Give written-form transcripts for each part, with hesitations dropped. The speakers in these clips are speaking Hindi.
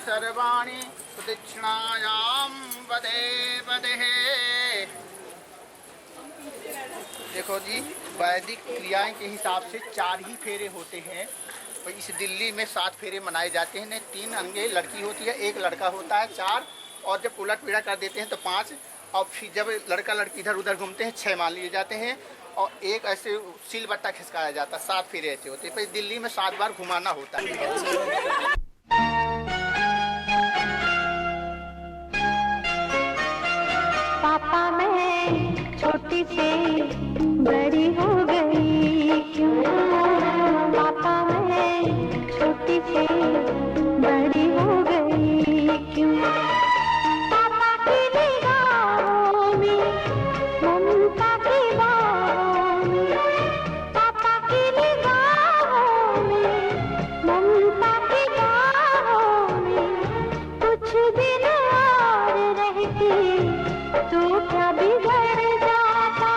सर्वाणि प्रदक्षिणायां पदे पदे। देखो जी, वैदिक क्रियाएं के हिसाब से 4 ही फेरे होते हैं। तो इस दिल्ली में 7 फेरे मनाए जाते हैं। 3 अंगे लड़की होती है, 1 लड़का होता है, 4। और जब उलट पीड़ा कर देते हैं तो 5। और फिर जब लड़का लड़की इधर उधर घूमते हैं 6 मान लिए जाते हैं। और 1 ऐसे सील बट्टा खिसकाया जाता है। 7 फेरे ऐसे होते हैं। फिर दिल्ली में 7 बार घुमाना होता है। पापा मैं छोटी से बड़ी हो गई क्यों? पापा मैं छोटी से बड़ी हो गई क्यों? पापा की निगाहों में ममता की बाहों में, पापा की निगाहों में ममता की बाहों में, कुछ दिन और रहती तो क्या बिगड़ जाता।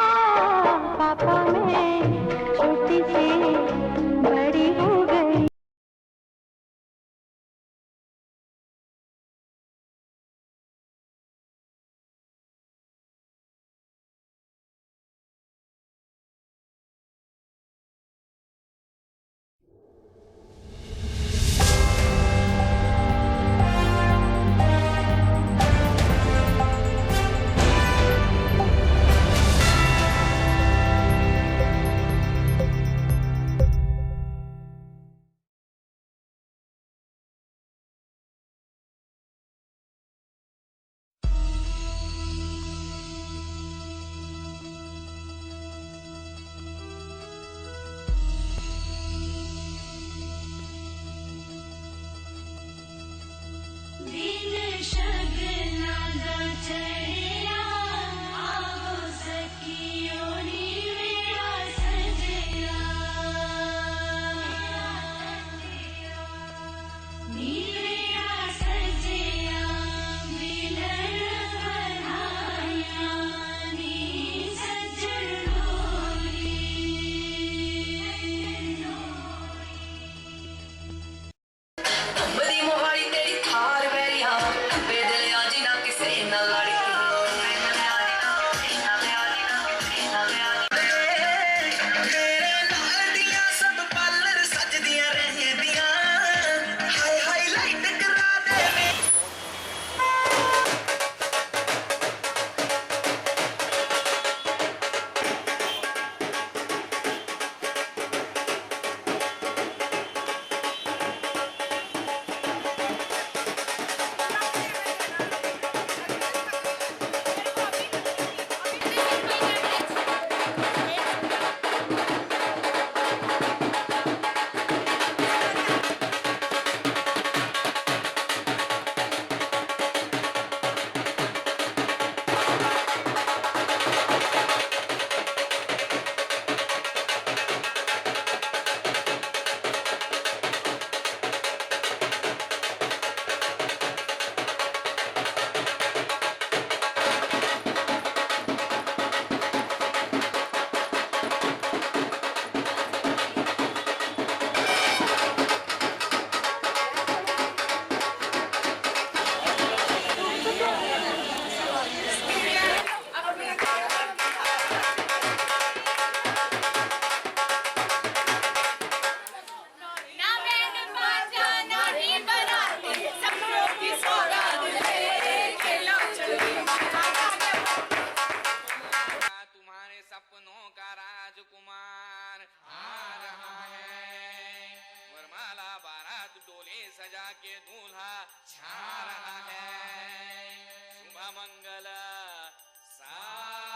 दूल्हा छा रहा है। शुभ मंगल सावधान।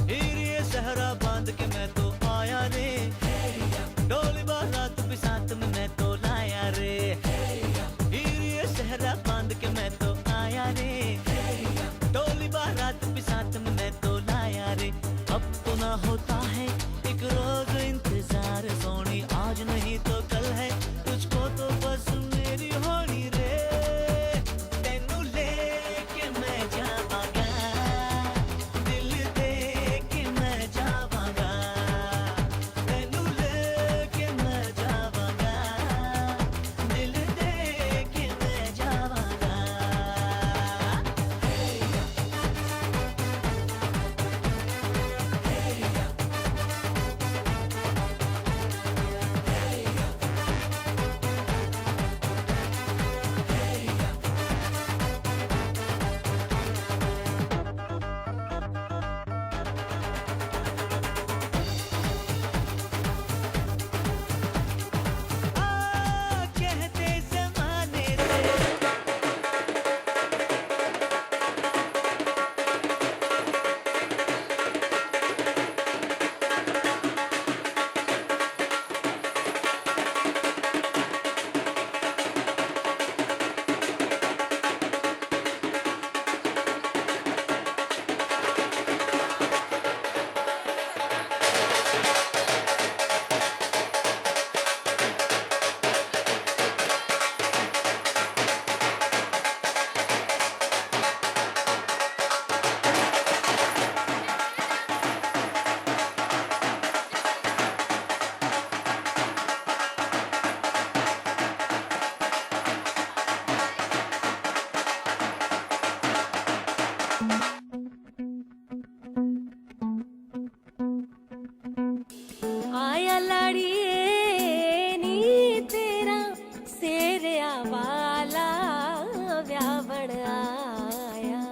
ये सहरा बांध के मैं तो आया रे, डोली बारात भी साथ में मैं तो लाया रे। ये सहरा बांध के मैं तो आया रे, डोली बारात भी साथ में मैं तो लाया रे। अब तो ना होता है एक रोज इंतजार सोनी, आज नहीं तो कल है तुझको तो बस मेरी होनी रे। तेनू लेके मैं जावांगा, दिल दे के मैं जावांगा। तेनू लेके मैं जावांगा, दिल दे के मैं जावांगा। कहते ज़माने से आया लाड़िए नी तेरा सेरिया वाला व्यावण आया।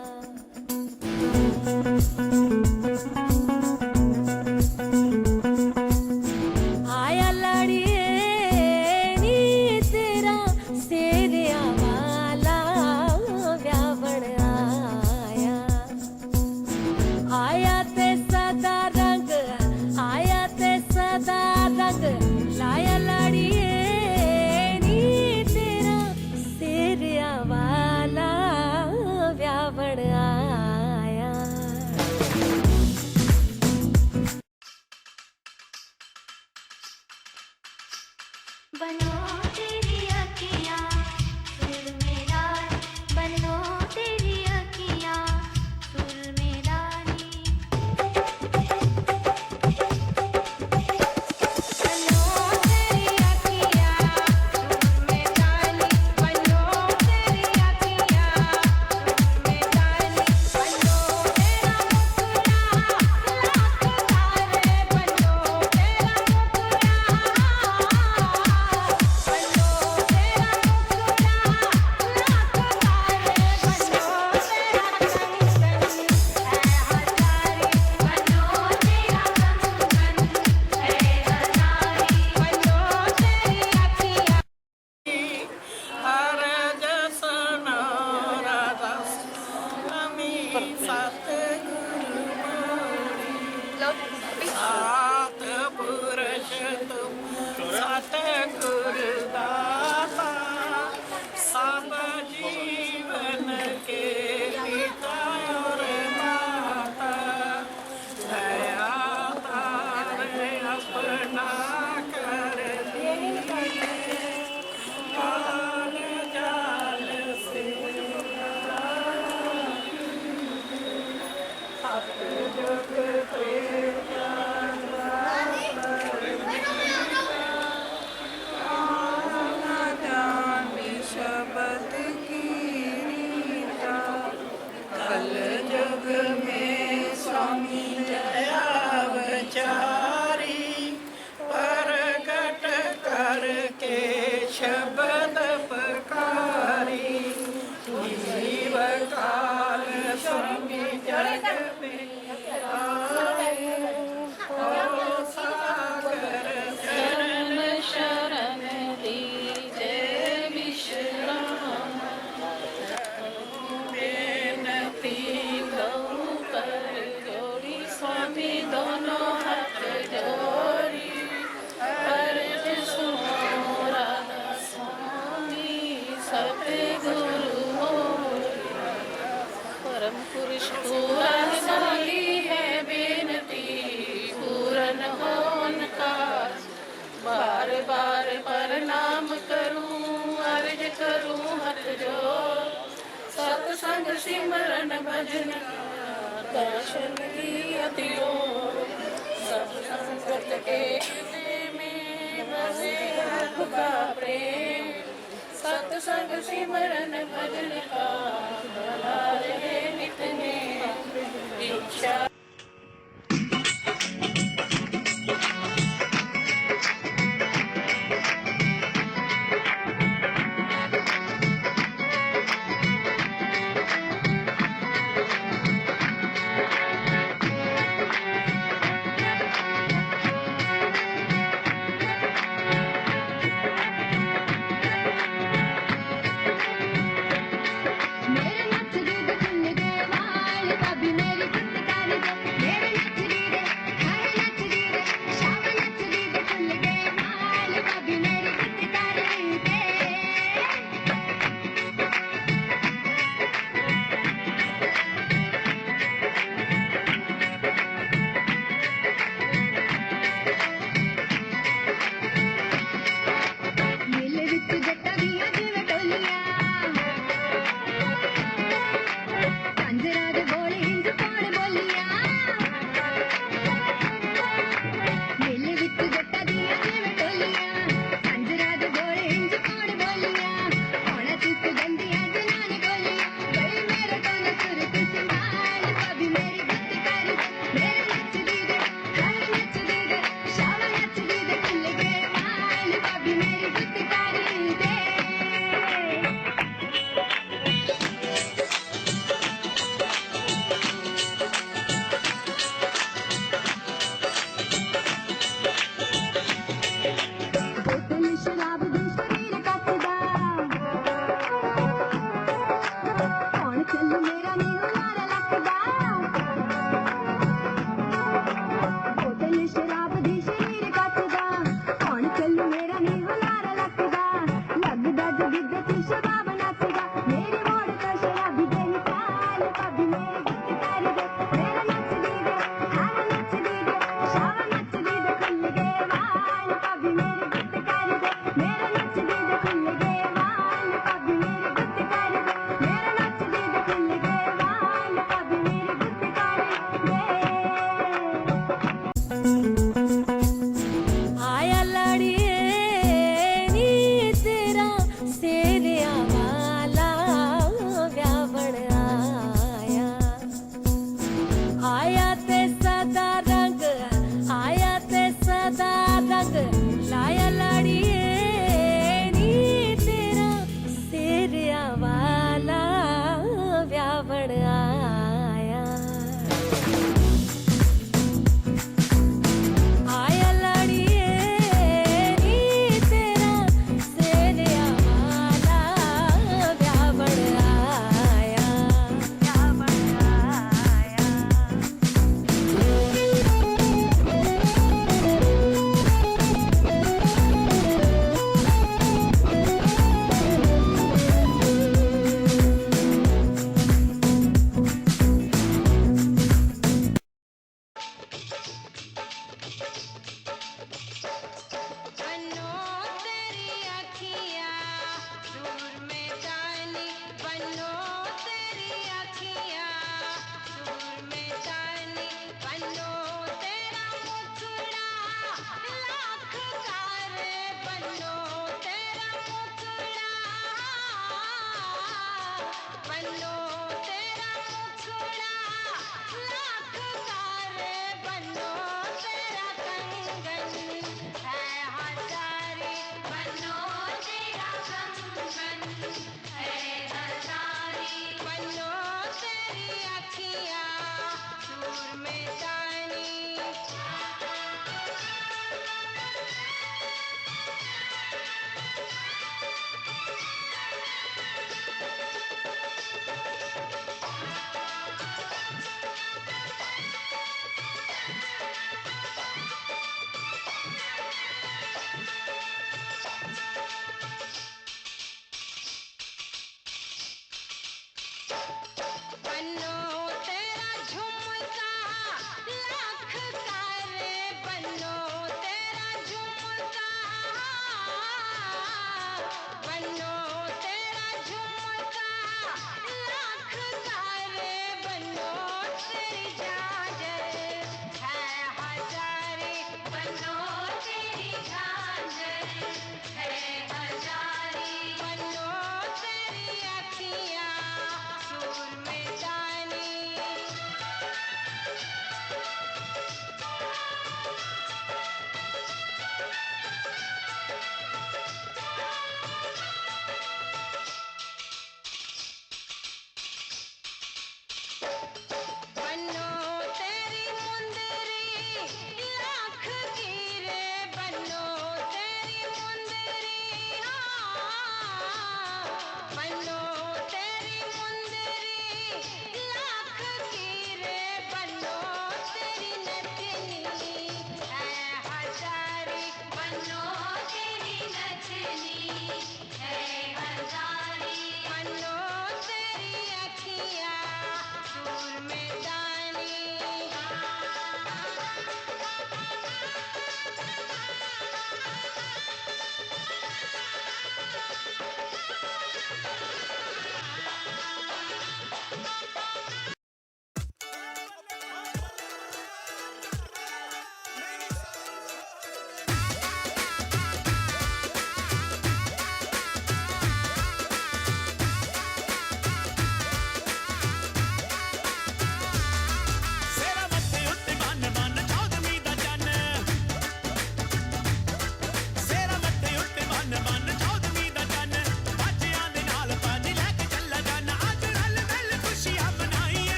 आया लाड़िए नी तेरा सेरिया वाला व्यावण आया। आया ते सदा रंग, आया ते सदा रंग, लाया लाड़िए नी तेरा सेरिया वाला व्यावण आया। बनो तेरी अखियाँ सुर मेरा, बनो तेरी अखियाँ सुर मेरा नी। बनो तेरी अखियाँ सुर मेरा नी, बनो तेरी अखियाँ सुर मेरा नी। बनो तेरा मुखड़ा लाख तारे, बनो तेरा मुखड़ा, बनो तेरा मुखड़ा लाख तारे, बनो तेरा कंगन है हजारी, बनो तेरा कंगन है हजारी, बनो तेरी अखियाँ। हर जसन रस नमी सात पुरुष तुम सतगुर दाता, सब जीवन के पिता और माता। दया तारे अपना कर दिए, जाल जाल से सतयुग प्रेम जानी शब्द की रीता, कल जग में स्वामी दया विचारी। प्रणाम करूं अर्ज करूं हाथ जोड़ सत्संग सिमरन भजन दर्शन की अति ओर सब संगत के हृदय में बसे रब का प्रेम सत्संग सिमरन भजन का भला रहे नित नेम इच्छा मेरे नच दे दे खुल दे वाल कभी मेरी गुत कर दे मेरे नच दे दे हर नच दे दे शाम नच दे दे खुल दे वाल कभी मेरी गुत कर दे मिल विच जट्टा दिया जिवें टोलियां पंजरा दे बोले हिंद पाण बोलियां मिल विच जट्टा दिया जिवें टोलियां पंजरा दे बोले हिंद पाण बोलियां होना चुक गंदियां जनान बोलियां गई मेरे तन सुरत संभाल कभी मेरी गुत कर दे मेरे नच दी दे हर नच दी दे शाम नच दी दे खुल गए माल कभी मेरी गुत कर दे बोतल शराब दी शरीर कसदा कौन चल मेरा नी हुलारा लकदा बोतल शराब दी शरीर कसदा कौन चल मेरा नी हुलारा लकदा लगदा जगिद च शराब नचदा मेरी मोड़ तो शराबी दे चाल कभी मेरी गुत कर दे मेरा नच दी दे हर नच दी दे शाम नच दी दे खुल गए वाल कभी मेरी गुत कर दे मेरा नच दी दे खुल गए वाल कभी मेरी गुत कर दे मेरा नच दी दे खुल गए वाल कभी मेरी गुत कर दे आया लड़िए नी तेरा सेरिया वाला व्यावण आया आया ते सदा रंग आया ते सदा रंग लाया लड़िए नी तेरा सेरिया वाला व्यावण आया आया लड़िए नी तेरा सेरिया वाला व्यावण आया व्यावण आया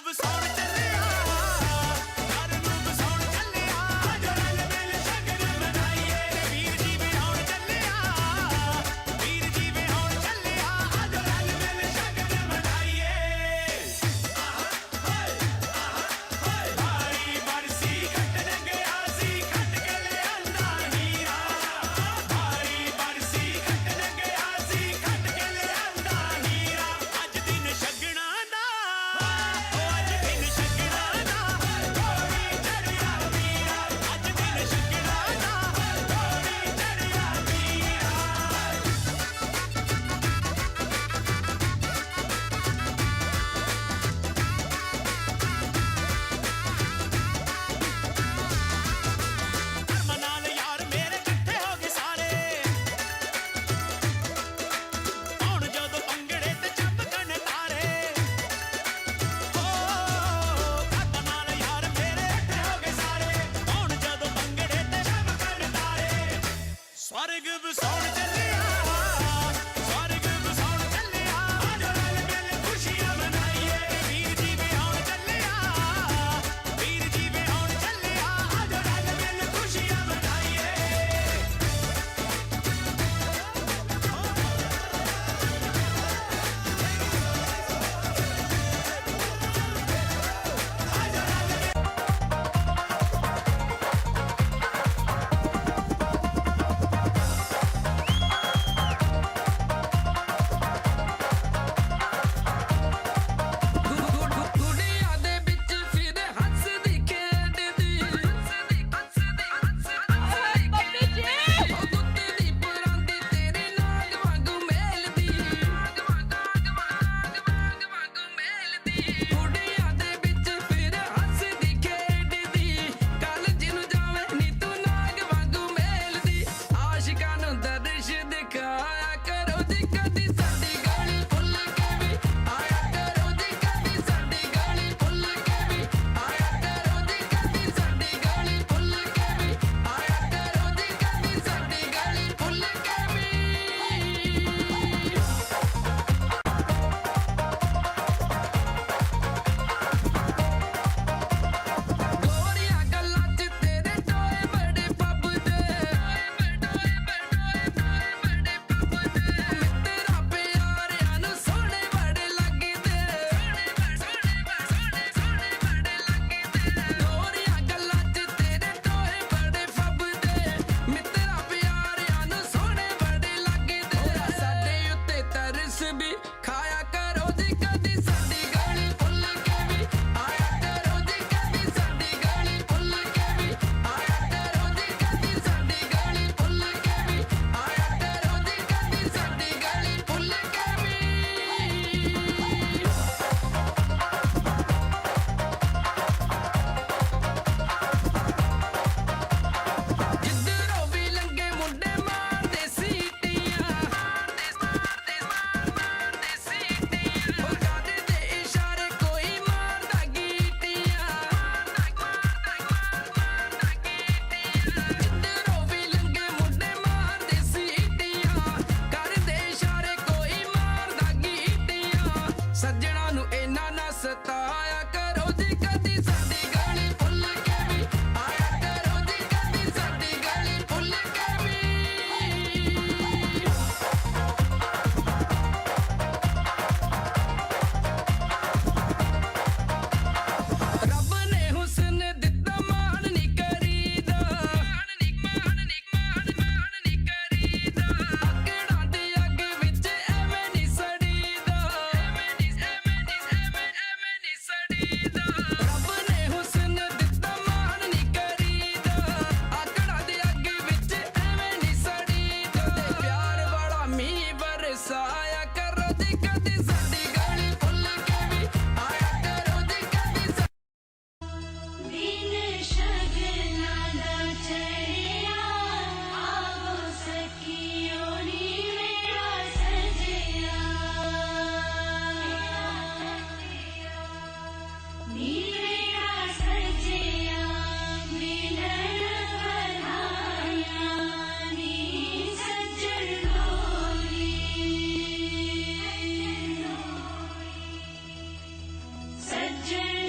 ਵਸਾਉਣ ਚੱਲਿਆ ਯਾਰ ਨੂੰ ਵਸਾਉਣ ਚੱਲਿਆ ਅੱਜ ਰਲ ਮਿਲ ਸ਼ਗਨ ਮਨਾਈਏ ਵੀਰ ਜੀ ਵਿਆਹੁਣ ਚੱਲਿਆ ਵੀਰ ਜੀ ਵਿਆਹੁਣ ਚੱਲਿਆ ਅੱਜ ਰਲ ਮਿਲ ਸ਼ਗਨ ਮਨਾਈਏ ਭਾਰੀ ਬਰਸੀ ਖੱਟਣ ਗਿਆ ਸੀ ਖੱਟ ਕੇ ਲਿਆਂਦਾ ਹੀਰਾ ਭਾਰੀ ਬਰਸੀ ਖੱਟਣ ਗਿਆ ਸੀ ਖੱਟ ਕੇ ਲਿਆਂਦਾ ਹੀਰਾ ਅੱਜ ਦਿਨ ਸ਼ਗਨਾਂ ਦਾ ਅੱਜ ਦਿਨ ਸ਼ਗਨਾਂ ਦਾ ਗੋਰੀ ਚੜਿਆ ਵੀਰਾ ਅੱਜ ਦਿਨ ਸ਼ਗਨਾਂ ਦਾ ਗੋਰੀ ਚੜਿਆ ਵੀਰਾ ਧਰਮ ਨਾਲ ਯਾਰ ਮੇਰੇ ਇਕੱਠੇ ਹੋ ਗਏ ਸਾਰੇ ਹੁਣ ਜਦੋਂ ਪੰਗੜੇ ਤੇ ਚੱਪਕਣ ਤਾਰੇ ਹੋ ਧਰਮ ਨਾਲ ਯਾਰ ਮੇਰੇ ਇਕੱਠੇ ਹੋ ਗਏ ਸਾਰੇ ਹੁਣ ਜਦੋਂ ਪੰਗੜੇ ਤੇ ਚੱਪਕਣ ਤਾਰੇ ਸਵਰਗ ਵਸਾਉਣ ਚੱਲਿਆ ਸਵਰਗ ਵਸਾਉਣ ਚੱਲਿਆ ਅੱਜ ਰਲ ਮਿਲ ਖੁਸ਼ੀਆਂ ਮਨਾਈਏ ਵੀਰ ਜੀ ਵਿਆਹੁਣ ਚੱਲਿਆ ਵੀਰ ਜੀ ਵਿਆਹੁਣ ਚੱਲਿਆ ਅੱਜ ਰਲ ਮਿਲ ਖੁਸ਼ੀਆਂ ਮਨਾਈਏ ਗੁੱਡੀਆਂ ਦੇ ਵਿੱਚ ਫਿਰ ਹੱਸਦੀ ਖੇਡਦੀ ਬੱਬੀ ਜੀ ਉਹ ਦੁੱਧ ਦੀ ਪਰਾਂਦੀ ਤੇਰੇ ਨਾਗ ਵਾਂਗੂ ਮੇਲਦੀ ਗੁੱਡੀਆਂ ਦੇ ਵਿੱਚ ਫਿਰ ਹੱਸਦੀ ਖੇਡਦੀ ਕੱਲ ਜਿਹਨੂੰ ਜਾਵੇ ਨੀ ਤੂੰ ਨਾਗ ਵਾਂਗੂ ਮੇਲਦੀ ਆਸ਼ਿਕਾਂ ਨੂੰ ਦਰਸ਼ ਦਿਖਾਇਆ ਕਰੋ ਜੀ ਕਦੀ ਸਾਡੀ ਗਾਲੀ ਭੁੱਲ ਕੇ ਵੀ ਆਇਆ ਕਰੋ ਜੀ ਕਦੀ ਸਾਡੀ ਗਾਲੀ ਭੁੱਲ ਕੇ ਵੀ ਆਇਆ ਕਰੋ ਜੀ ਕਦੀ ਸਾਡੀ ਗਾਲੀ ਭੁੱਲ ਕੇ ਵੀ ਆਇਆ ਕਰੋ ਜੀ ਕਦੀ ਸਾਡੀ ਗਾਲੀ ਭੁੱਲ ਕੇ ਵੀ ਗੋਰੀਆਂ ਗੱਲਾਂ 'ਚ ਤੇਰੇ ਟੋਏ ਬੜੇ ਫੱਬਦੇ ਮਿੱਤਰਾਂ ਪਿਆਰਿਆਂ ਨੂੰ ਸੋਹਣੇ ਬੜੇ ਲੱਗਦੇ ਗੋਰੀਆਂ ਗੱਲਾਂ 'ਚ ਤੇਰੇ ਟੋਏ ਬੜੇ ਫੱਬਦੇ ਮਿੱਤਰਾਂ ਪਿਆਰਿਆਂ ਨੂੰ ਸੋਹਣੇ ਬੜੇ ਲੱਗਦੇ ਸਾਡੇ ਉੱਤੇ ਤਰਸ ਵੀ ਖਾਇਆ ਕਰੋ ਜੀ ਕਦੀ ਸਾਡੀ ਗਾਲੀ ਭੁੱਲ ਕੇ ਵੀ ਆਇਆ ਕਰੋ ਜੀ ਕਦੀ ਸਾਡੀ ਗਾਲੀ ਭੁੱਲ ਕੇ ਵੀ ਆਇਆ ਕਰੋ ਜੀ ਕਦੀ ਸਾਡੀ ਗਾਲੀ ਭੁੱਲ ਕੇ ਵੀ ਆਇਆ ਕਰੋ ਜੀ ਕਦੀ ਸਾਡੀ ਗਾਲੀ ਭੁੱਲ ਕੇ ਵੀ ਜਿੱਧਰੋਂ ਵੀ ਲੰਘੇ ਮੁੰਡੇ ਮਾਰਦੇ ਸੀਟੀਆਂ ਉਹ ਕਰਦੇ ਦੇ ਇਸ਼ਾਰੇ ਕੋਈ ਮਾਰਦਾ ਗੀਟੀਆਂ ਜਿੱਧਰੋਂ ਵੀ ਲੰਘੇ ਮੁੰਡੇ ਮਾਰਦੇ ਸੀਟੀਆਂ ਕਰਦੇ ਇਸ਼ਾਰੇ ਕੋਈ ਮਾਰਦਾ ਗੀਟੀਆਂ ਸੱਜਣਾ ਨੂੰ ਇੰਨਾ ਨਾ ਸਤਾਇਆ ਕਰੋ ਜੀ ਕਦੀ ਸਾਡੀ ਗਾਲੀ ਭੁੱਲ ਕੇ ਵੀ ਆਇਆ ਕਰੋ ਜੀ ਕਦੀ ਸਾਡੀ ਗਾਲੀ ਭੁੱਲ ਕੇ ਵੀ ਰੱਬ ਨੇ ਹੁਸਨ ਦਿੱਤਾ ਮਾਣ ਨੀ ਕਰੀਦਾ ਅੱਗੜਾਂ ਦੀ ਅੱਗ ਵਿੱਚ ਐਵੇਂ ਨੀ ਸੜੀਦਾ ਰੱਬ ਨੇ ਹੁਸਨ ਦਿੱਤਾ ਮਾਣ ਨੀ ਕਰੀਦਾ ਅੱਗੜਾਂ ਦੀ ਅੱਗ ਵਿੱਚ ਐਵੇਂ ਨੀ ਸੜੀਦਾ ਤੇ ਪਿਆਰ ਵਾਲਾ ਮੀਂਹ ਬਰਸਾਇਆ ਕਰੋ ਜੀ ਕਦੀ ਸਾਡੀ ਗਾਲੀ ਭੁੱਲ ਕੇ ਵੀ ਆਇਆ ਕਰੋ ਜੀ ਕਦੀ दिन शगना दा चढ़िया आवो सखियो नी मेरा सजिया नी मेरा सजिया मिलन बधाया नी सज्जन डोली सज्जन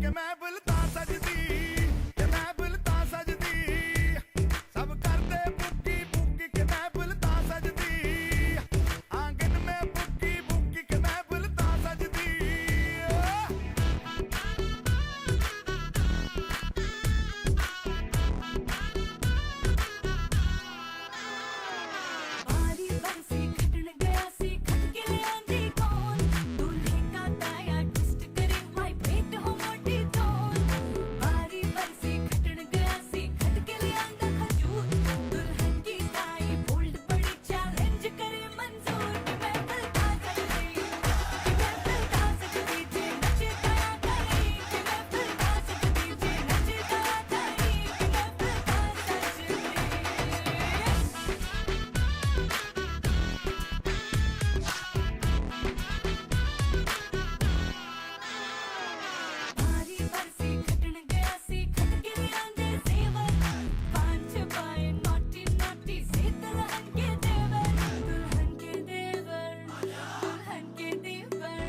के महफिल ता सजदी के महफिल ता सजदी सब करदे बुक्की बुक्की के महफिल ता सजदी आंगन में बुक्की बुक्की के महफिल ता सजदी बारी बरसी खटन गया सी खट के ले आंधी कौन दूल्हे का ताया ट्विस्ट करे माय पेट हो मोटी तोन बारी बरसी खटन गया सी खट के ले आंधा खजूर दुल्हन की ताई बोल्ड बड़ी चैलेंज करे मंजूर कि मैं बता सकती जे नचे ताया ताई कि मैं बता सकती जे नचे ताया ताई कि मैं बता सकती बारी बरसी खटन गया सी खट के ले आंधे जेवर पांच पाए नोटी नोटी से दुल्हन के देवर दुल्हन के देवर दुल्हन के देवर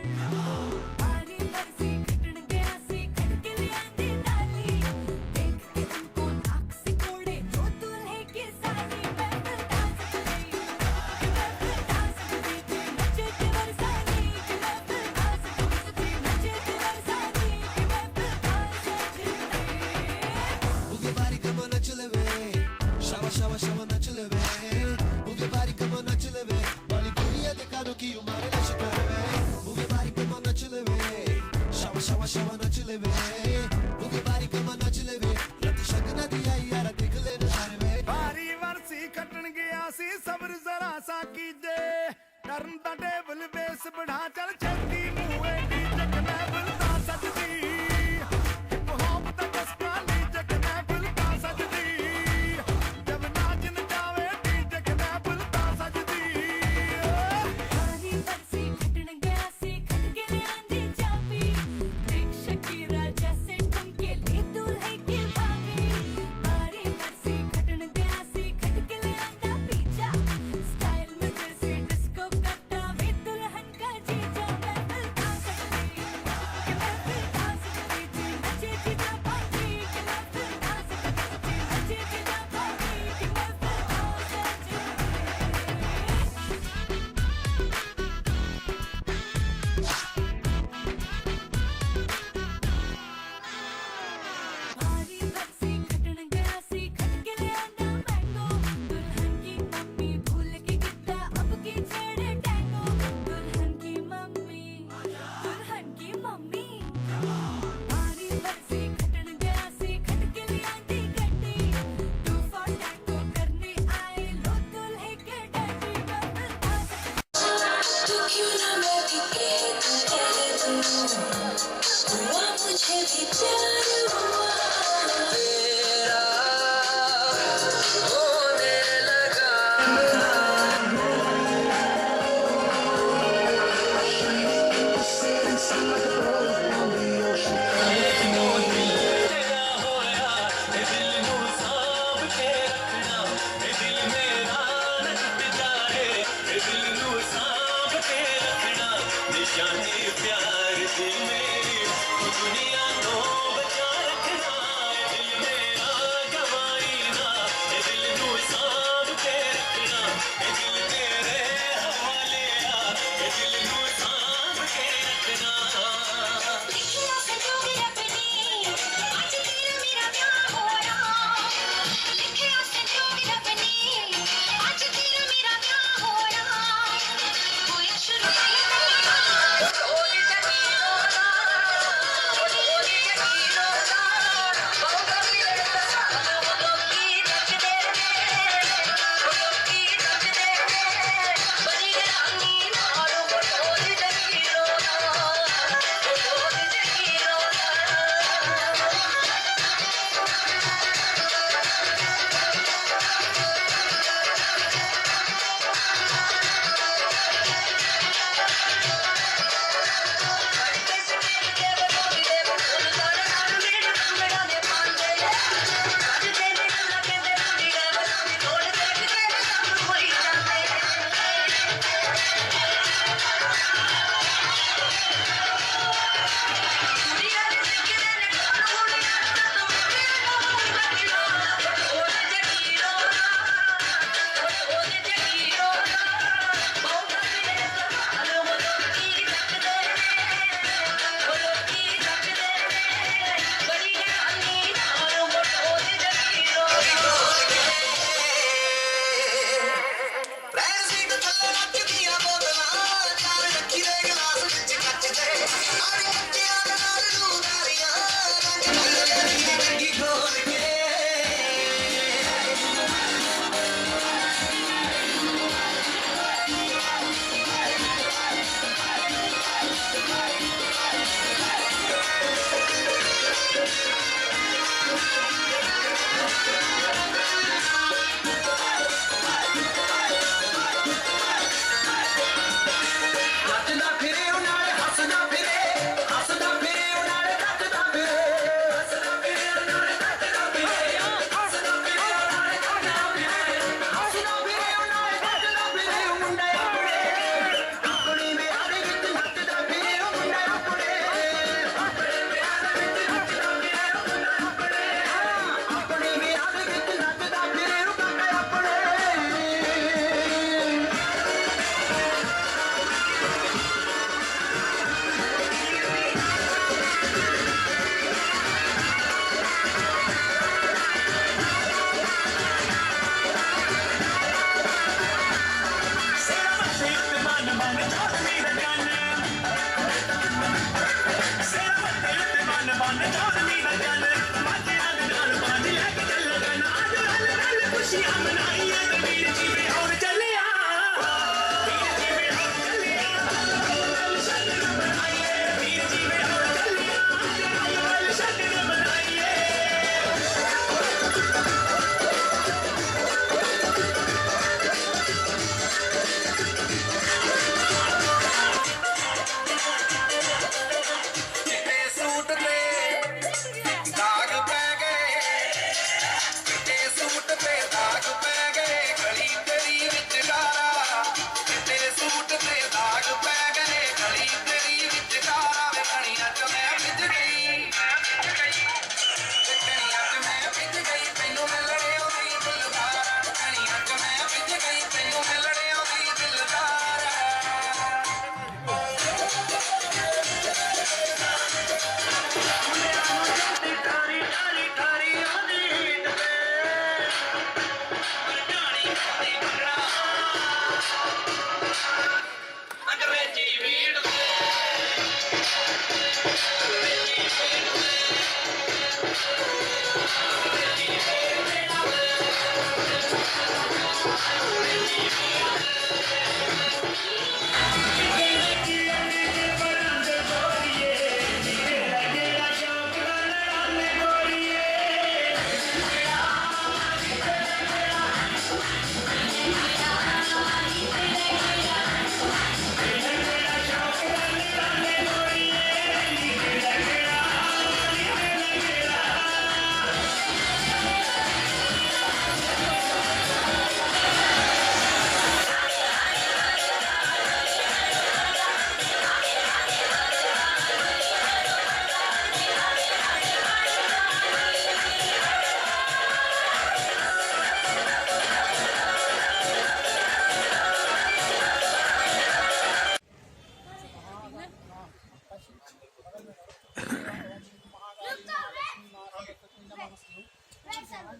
बारी बरसी खटन गया सी खट के ले आंधे डाली देख के उनको नाक से कोड़े जो दूल्हे की साली मैं बता सकती कि मैं बता सकती थी नचे तेवर साली कि मैं बता सकती थी नचे तेवर साली कि मैं बता सकती Boogie body, come on, not you live it. Shawa, shawa, shawa, not you live it. Boogie body, come on, not you live it. Bali kuriya dekha do ki umare la shikare. Boogie body, come on, not you live it. Shawa, shawa, shawa, not you live it. Boogie body, come on, not you live it. Rati shagna diya yara dekh le nashare mein. बारी वरसी खटन गया सी सब्र जरा सा कीजे करन दा टेबल बेस बढ़ा चल छेती मुए डीजे के महफिल ता सजदी हिप हॉप दा जस्ता लीजे के महफिल ता सजदी जब नाचन जावे डीजे के महफिल ता सजदी बारी बरसी खटन गया सी खट के ले आंधी चाबी देख शकीरा जैसे ठुमके ले दूल्हे की भाभी बारी बरसी खटन गया सी खट के ले आंधा पीछा स्टाइल में जैसे डिस्को कट्टा वे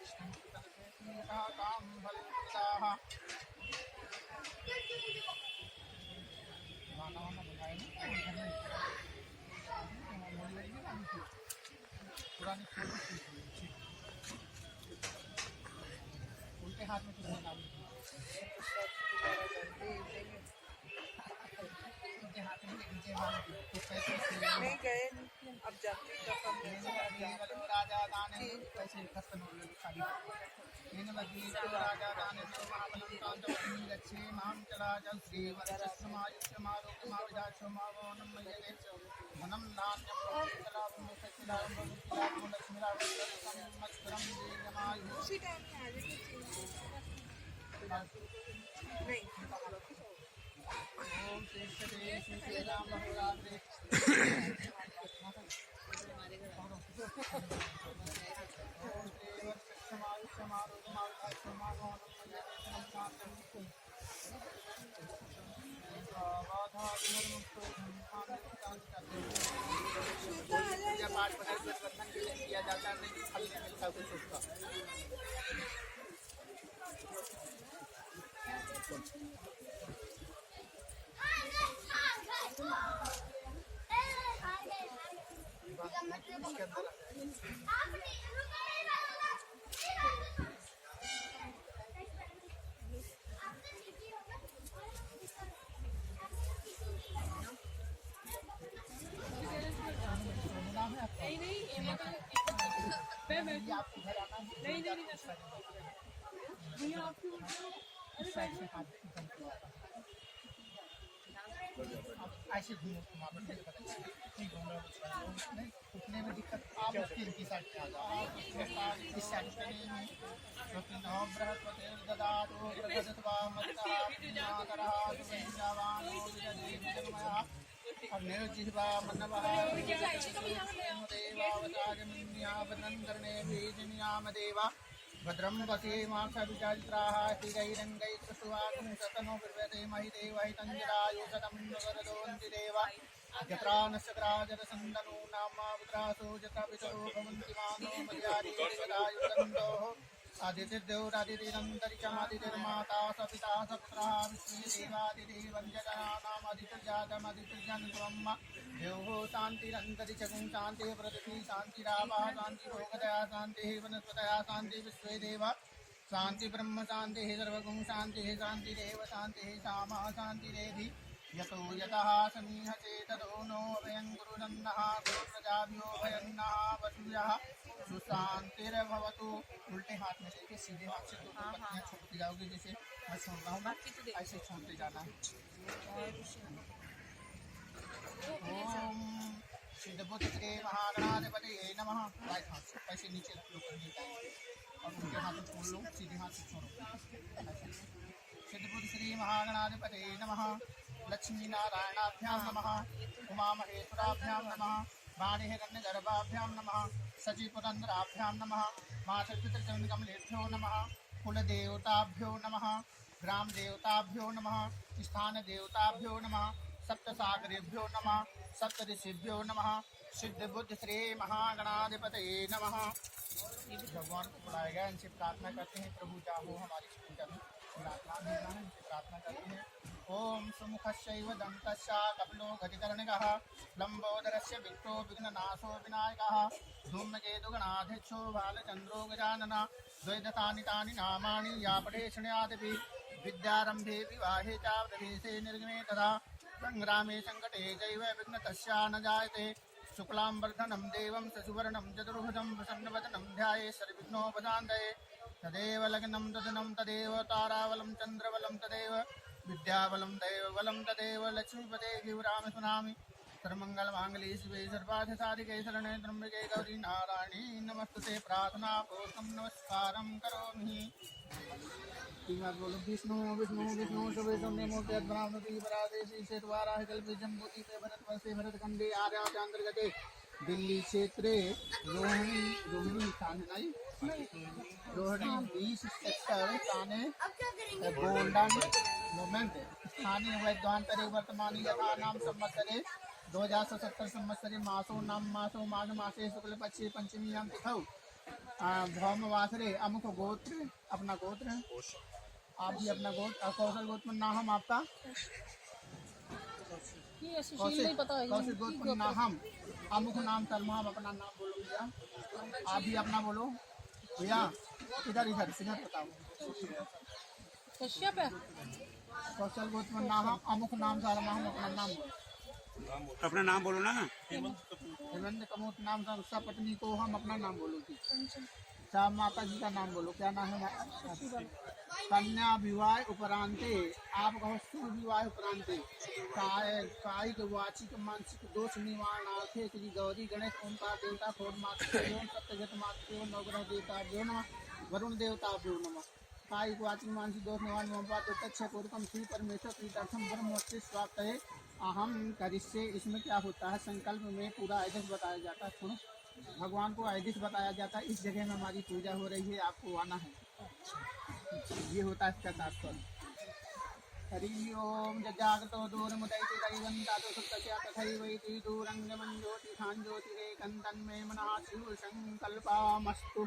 काम फलदाः पुरानी उल्टे हाथ में किसने डाली उल्टे हाथ में नीचे नहीं गए अब जाते राजा दाने कैसे खत्म हो गए खाली मैंने बदली तो राजा दाने तो महाबलम कांतवती लक्ष्मी माम चला जल श्री वरसमायुष्य मारोग्य माविदाचो मावोनम मयने मनम नान्यम चलावम सचिलावम भविष्यलावम लक्ष्मीलावम मस्तरम दीर्घमायु उसी टाइम में आ जाएगी नहीं ओम श्री श्री राम नवरात्रि पूजा पाठ परिवर्तन के लिए किया जाता है, नहीं फल नहीं मिलता कुछ उसका। इसके अंदर आपको घर आना नहीं ऐसे घूमो वहाँ पर नहीं उठने में दिक्कत आप उसकी इनकी साइड पे आ जाओ इस साइड पे नहीं है क्योंकि नौ बृहस्पति ददातु प्रगतवा मत्तः अग्नेय जिह्वा मनवः देवावतारमिन्या वदनकर्णे बीजनियामदेवा भद्रं वसेमाक्षविचारित्राः स्थिरैरङ्गैस्तुवाकुं सतनो बिर्वते महिदेवैतञ्जरायु शतमिन्द्रवरदोऽन्ति देवा यत्रा नश्चक्राजरसन्दनो नामावत्रासो यथा पितरो भवन्ति मानो मर्यादे देवतायुतन्दोः आदित्यदेवरादितिरन्तरिक्षमादितिर्माता सपिता सपुत्रः विश्वे देवादिदेवं जगनानामदितिर्जातमदितिर्जन्त्वम् देवो शान्तिरन्तरिक्षगुं शान्तिः पृथिवी शान्तिरापः शान्तिरोगदया शान्तिः वनस्पतयः शान्तिः विश्वे देव शान्ति ब्रह्म शान्तिः सर्वगुं शान्तिः शान्तिरेव शान्तिः सामा शान्तिरेधि यतो यतः समीहते ततो नो अभयं गुरुनन्दः गुरुप्रजाभ्यो भयन्नः वसुयः सुशान्तिर्भवतु। उल्टे हाथ में लेके सीधे हाथ से दो पत्तियाँ छोड़ती जाओगी, जैसे मैं छोड़ रहा हूँ ना ऐसे छोड़ते जाना है। ओम सिद्धबुद्ध श्री महागणाधिपतये नमः। राइट हाथ से ऐसे नीचे रख लो और उनके हाथ से छोड़ लो, सीधे हाथ से छोड़ो। सिद्धबुद्ध श्री महागणाधिपतये नमः। लक्ष्मी नारायणाभ्यां नमः। उमा महेश्वराभ्यां नमः। वाणिहिरण्यगर्भाभ्यां नमः। सचिपुरन्द्राभ्यां नमः। मातृपितृचरणकमलेभ्यो नमः। कुलदेवताभ्यो नमः। ग्रामदेवताभ्यो नमः। स्थानदेवताभ्यो नमः। सप्तसागरेभ्यो नमः। सप्तऋषिभ्यो नमः। सिद्धबुद्ध श्री महागणाधिपतये नमः। भगवान को बुलाया गया, इनसे प्रार्थना करते हैं प्रभु जाओ हमारी पूजा में प्रार्थना करते हैं। ओम सुमुखस्यैव दन्तस्य कपिलो गतिकर्णिकः लम्बोदरस्य विक्रो विघ्ननाशो विनायकः धूमकेतुगणाध्यक्षो बालचन्द्रो गजानन द्वैदतानि तानि नामानि या पठे शृणुयादपि विद्यारम्भे विवाहे च प्रवेशे निर्गमे तदा संग्रामे संकटे चैव विघ्नतस्य न जायते शुक्लांबर्धनं देवं शशिवर्णं चतुर्भुजं प्रसन्नवदनं ध्याये सर्वविघ्नोपशान्तये तदेव लग्नं तदनं तदेव ताराबलं चन्द्रबलं तदेव विद्याबलं दैवबलं तदेव लक्ष्मीपते गिरिराम सुनामि सर्वमङ्गलमाङ्गल्ये शिवे सर्वार्थसाधिके शरणे त्र्यम्बके गौरी नारायणी नमस्तुते प्रार्थना पोषं नमस्कारं करोमि। तीन बार बोलो। विष्णु विष्णु विष्णु शुभे शुभे मूर्ति अद्भुत परादेशी से द्वारा कल्पे जम्बूति पे भरत वर्षे भरत खंडे आर्या चांद्रगते दिल्ली क्षेत्रे रोहिणी थाने रोहिणी 20 सेक्टर थाने गोल्डन मोमेंट स्थानीय वैद्वांतरे वर्तमानी यथा नाम संवत्सरे 2070 संवत्सरे मासो नाम मासो माघ मासे शुक्ल पक्षे पंचमीयां तिथौ भौमवासरे अमुक गोत्र अपना गोत्र है आप भी अपना गोत्र कौशल गोत्र नाम आपका कौशल गोत्र नाम अमुक नाम सलमान अपना नाम बोलो भैया आप भी अपना बोलो भैया इधर इधर इधर बताओ कौशल गोत्र नाम अमुक नाम सलमान अपना नाम बोलो अपना नाम बोलो ना। हेमंत कमोत नाम सब पत्नी को हम अपना नाम बोलो जी अच्छा माता जी का नाम बोलो क्या नाम है कन्या विवाह उपरांते आप कहो शुभ विवाह उपरांते कायिक वाचिक मानसिक दोष निवारणार्थे श्री गौरी गणेश ओंकार देवता खोड मातृ सत्यगत मातृ नवग्रह देवताभ्यो नमः वरुण देवताभ्यो नमः कायिक वाचिक मानसिक दोष निवारण प्रत्यक्ष पूर्वकम श्री परमेश्वर प्रीतार्थम ब्रह्म स्वाप्त है अहम करिष्ये। इसमें क्या होता है संकल्प में पूरा आदेश बताया जाता है। सुनो भगवान को आदेश बताया जाता है इस जगह में हमारी पूजा हो रही है आपको आना है ये होता है इसका तात्पर्य। हरि ओम जागृतो दूरमुदैति दैवन्तातो सुप्तस्य तथैवैति दूरङ्गमं ज्योतिषां ज्योतिरेकं मनः शिव संकल्पमस्तु।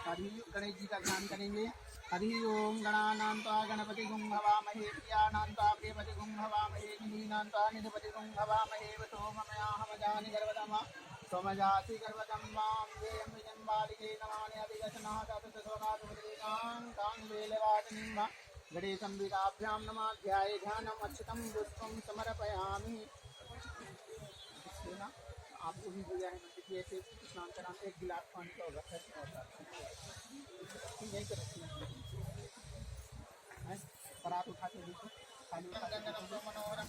हरि गणेश जी का ध्यान करेंगे। हरि ओम गणानां त्वा गणपति गुं हवामहे प्रियाणां त्वा प्रियपति गुं हवामहे निधीनां त्वा निधिपति गुं हवामहे सोममयाहमजानि गर्भदमा सोमजाति गर्भदं मां वेयं विजं बालिके नमानि अभिगतनाः तत्सोगातुमदीनां कां वेलवादनिं गणेशं वीराभ्यां नमः ध्याये ध्यानम् अक्षतं पुष्पं समर्पयामि। आपको भी दिया है मंदिर ऐसे स्नान कराने एक गिलास पानी का होगा यही कर परात उठा के मनोहरम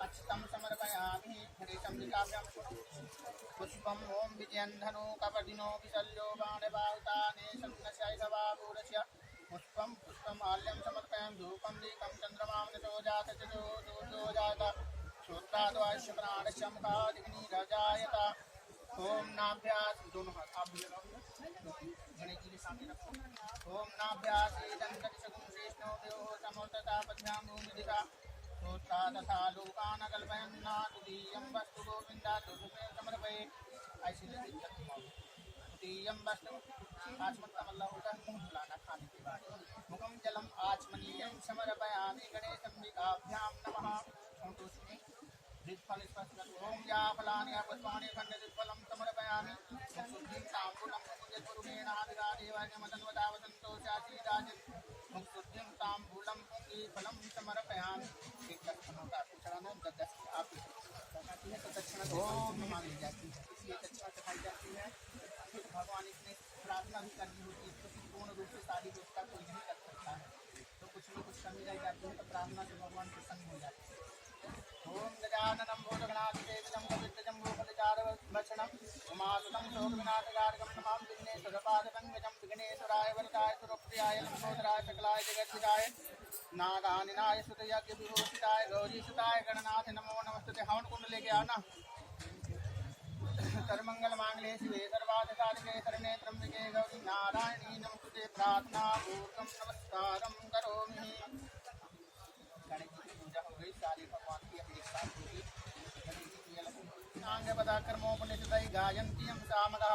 अक्षतं समर्पयामि गणेशं विकाभ्यां पुष्पम् ओं विजयन्धनो कपदिनो विशल्यो बाणबाहुताने सन्नशैधवापूरस्य पुष्पं पुष्पमाल्यं समर्पयामि धूपं दीपं चन्द्रमां नशोजात चतुर्दोजात श्रोत्राद्वाश्य प्राणस्य मुखादिग्निरजायत ओम नाभ्यास दोनों हाथ आप भी लगाओ गणेश जी के सामने रखो। ओम नाभ्यास दंतशगुं शेषनो देवो समोतता पद्भ्यां भूमिदिका श्रोत्रा तथा लोकान कल्पयन्ना तुदीयं वस्तु गोविन्दा तुभ्यं समर्पये। ऐसे तुदीयं वस्तु आचमनमल्ला होता है मुँह धुलाना खाने के बाद मुखम जलम आचमनीयं समर्पयामि गणेशं विकाभ्यां नमः। फल ओम या फलानि पुष्पाणि खण्डफलं समर्पयामि मुक्तुद्धिं ताम्बूलं पुण्यस्वरूपेण आदिरादेवान्यमतन्वतावसन्तोषासीराजन् मुक्तुद्धिं ताम्बूलं पुण्यफलं समर्पयामि। एक दक्षिणों का चरणों दस आप दक्षिणा ओम मांगी जाती है इसलिए दक्षिणा चढ़ाई जाती है। भगवान इसमें प्रार्थना भी करनी होती है क्योंकि पूर्ण रूप से सारी व्यवस्था कोई नहीं कर सकता है तो कुछ न कुछ कमी रह जाती है तो प्रार्थना से भगवान प्रसन्न हो जाते हैं। ओम गजाननं भूतगणाधिदेवं कवित्तजम्बूफलचारुभक्षणं उमासुतं शोकविनाशकारकं नमां विघ्नेश्वरपादपङ्कजं विघ्नेश्वराय वरदाय सुरप्रियाय लम्बोदराय सकलाय जगद्धिताय नागानिनाय सुतयज्ञविभूषिताय गौरीसुताय गणनाथ नमो नमस्तुते। हवन कुंड लेके आना। सर्वमंगलमांगल्ये शिवे सर्वार्थसाधिके शरण्ये त्र्यंबके गौरी नारायणी नमोस्तुते। प्रार्थना पूर्वकं नमस्कारं करोमि। गणेश जी की पूजा हो गई सारे भगवान की अपनी साथ होगी। गणेश जी कर्मोपनिषदि गायन्त्यं सामगा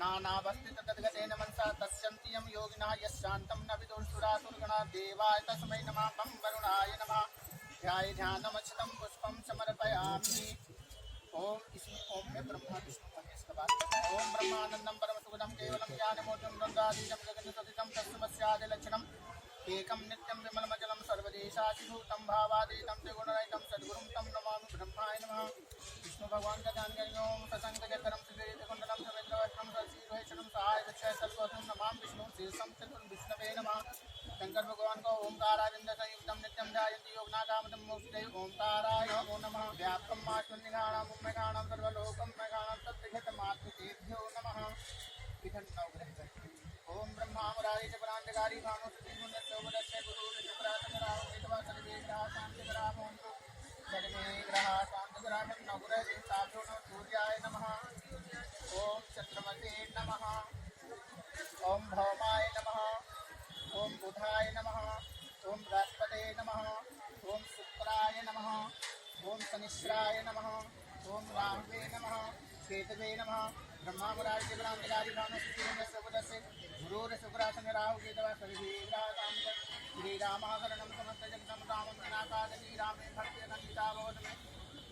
नानावस्थित तद्गतेन मनसा तस्यन्त्यं योगिनः यशान्तं न विदुर्सुरासुरगणा देवाय तस्मै नमः बं वरुणाय नमः। ध्याये ध्यानमक्षतं पुष्पं समर्पयामि। ओम इसमें ओम में ब्रह्मा विष्णु महेश का बात ओम ब्रह्मानंदं परम सुखदं केवलं ज्ञानमोचनं ब्रह्मादीनं जगन्निसदितं तस्मस्यादि लक्षणम् एकं नित्यं विमलमचलं सर्वदेशाधिभूतं भावातीतं त्रिगुणरहितं सद्गुरुं तं नमामि। ब्रह्माय नमः। विष्णु भगवान का ध्यान करेंगे। ओम सशंखचक्रं श्रीकुण्डलं समिन्द्रवस्त्रं सशीर्षणं सहाय वृक्षः सर्वं नमामि विष्णु शीर्षं चतुर् विष्णवे नमः। शंकर भगवान को ओंकाराविंद संयुक्तं नित्यं ध्यायन्ति योगनाकामदं मोक्षदे ओंकाराय नमो नमः। व्याप्तं माश्वन्निघाणां मुम्मेघाणां सर्वलोकं मेघाणां तत्त्वघटमात्मकेभ्यो नमः। इधर नवग्रह बैठे हैं। ओम ब्रह्मा मुरारी च प्रांतकारी भानु सुति मुनि सोमदस्य गुरु शुक्रासन राहु केतवा सर्वे ग्रह शांति ग्रह होन्तु सर्वे ग्रह शांति ग्रह नवग्रह साधो नमः सूर्याय नमः ओम चंद्रमते नमः ओम भौमाय नमः ओम बुधाय नमः ओम बृहस्पते नमः ओम शुक्राय नमः ओम शनिश्चराय नमः ओम राहवे नमः केतवे नमः ब्रह्मा मुरारी क्रांतिकारी भानु सुदस्य गुरुर शुक्रासन राहु केतवा सर्वे श्री रामः शरणं समस्त जगतं रामं जनाकादि रामे भक्ति अनन्विता भवतु मे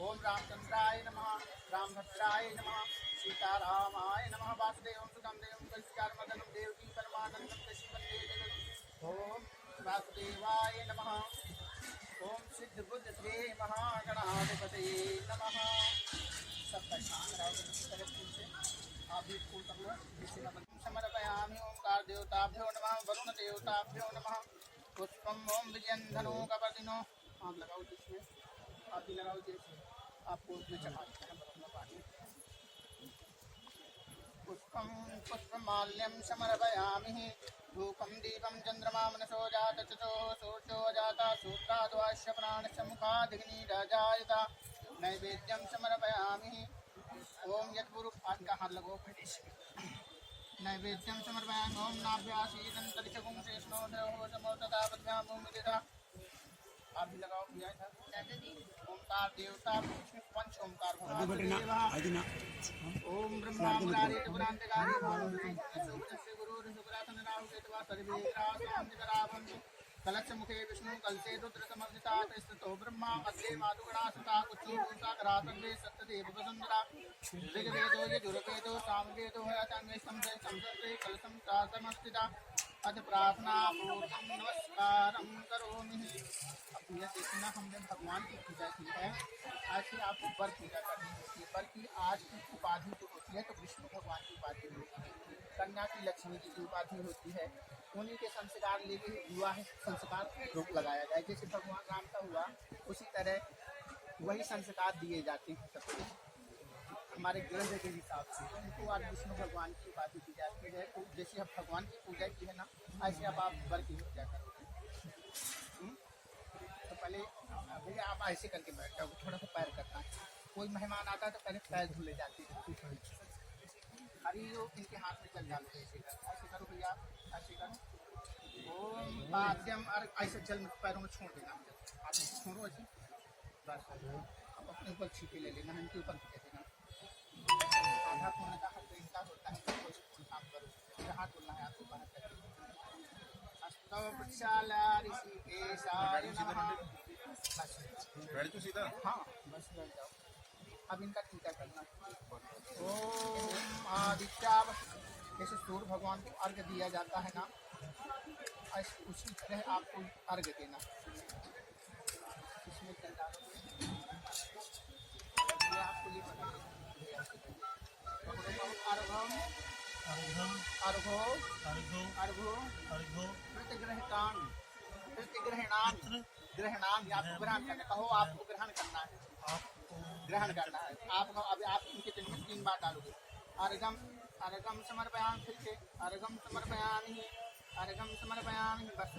ओम रामचंद्राय नमः रामभद्राय नमः सीतारामाय नमः वासुदेवं सुतं देवं कलचारमदनं देवकी परमानन्दं कृष्णवन्दे जगत् ओम वासुदेवाय नमः ओम सिद्ध बुद्ध श्री महागणाधिपतये नमः। सबका ध्यान रहो से आप भी फूल कर लो जिससे समर्पयामि ओंकार देवताभ्यो नमः वरुण देवताभ्यो नमः पुष्पम ओम विजयंधनो कपर्दिनो आप लगाओ जिसमें आप भी लगाओ जैसे आपको जो चढ़ाते हैं बरमना पानी पुष्पम पुष्पमाल्यं समर्पयामि धूपम दीपम चंद्रमा मनसो जात चतो सूर्यो जाता सूत्राद्वाश्य प्राणस्य मुखादग्नि राजायता नैवेद्यं समर्पयामि ओम यत्पुरु आज का हाथ लगो नैवेद्यं समर्पयामि ओम नाभ्यासीदन्तरिक्षगुं शेषनो देवो समोतता पद्भ्यां भूमिदिता आप भी लगाओ भैया ओमकार देवता पंच ओमकार ओम ब्रह्मा मुरारी पुरांतकारी गुरु शुक्रासन राहु केतवा सर्वे ग्रह कलश मुखे विष्णु कलसे रुद्र समर्जिता स्थितो ब्रह्मा अग्रे मातुगणासुता उच्चूषा करातन्वे सत्यदेव वसुंधरा ऋग्वेदो यजुर्वेदो सामवेदो हयातन्वे संसर्गे कलशं प्रातमस्थिता अथ प्रार्थना पूर्वं नमस्कारं करोमि। अब यह देखना हमने भगवान की पूजा की है, आज ही आपको वर पूजा करनी होती है। वर की आज की उपाधि जो होती है तो विष्णु भगवान की उपाधि होती है, कन्या की लक्ष्मी जी की उपाधि होती है। उन्हीं के संस्कार लेके विवाह संस्कार रोक लगाया जाए। जैसे भगवान राम का हुआ उसी तरह वही संस्कार दिए जाते हैं सबको हमारे ग्रंथ के हिसाब से। उनको आज विष्णु भगवान की उपाधि दी जाती है। तो जैसे अब भगवान की पूजा की है ना, ऐसे अब आप वर की पूजा करोगे। तो पहले भैया आप ऐसे करके बैठ जाओ, थोड़ा सा पैर करना है। कोई मेहमान आता है तो पहले पैर धुले जाते हैं। हरी हो इनके हाथ में चल जाओ, ऐसे करो भैया, ऐसे करो। ओम पाद्यम और ऐसे जल में पैरों में छोड़ देना, आप छोड़ो ऐसे बस। अब अपने ऊपर छीटे ले लेना, इनके ऊपर खींच देना। आधा खोलने का हाथ इनका होता है, कोई काम करो, हाथ खोलना है आपको बाहर करके। अस्तौ प्रक्षाला ऋषिकेशाय नमः। बैठ तो सीधा, हाँ बस बैठ जाओ। अब इनका टीका करना। ओम आदित्याव, जैसे सूर्य भगवान को अर्घ्य दिया जाता है ना, ऐसे उसी तरह आपको अर्घ्य देना। इसमें चल डालोगे, ये आपको ये पता है। अर्घम अर्घो अर्घो अर्घो प्रतिग्रहणान प्रतिग्रहणान ग्रहणान, आपको ग्रहण करना। कहो आपको ग्रहण करना है, ग्रहण करना है। आप अभी आप इनके दिन में 3 बार डालोगे। अर्घम अर्घम समर्पयामि, फिर से अर्घम समर्पयामि, अर्घम समर्पयामि। बस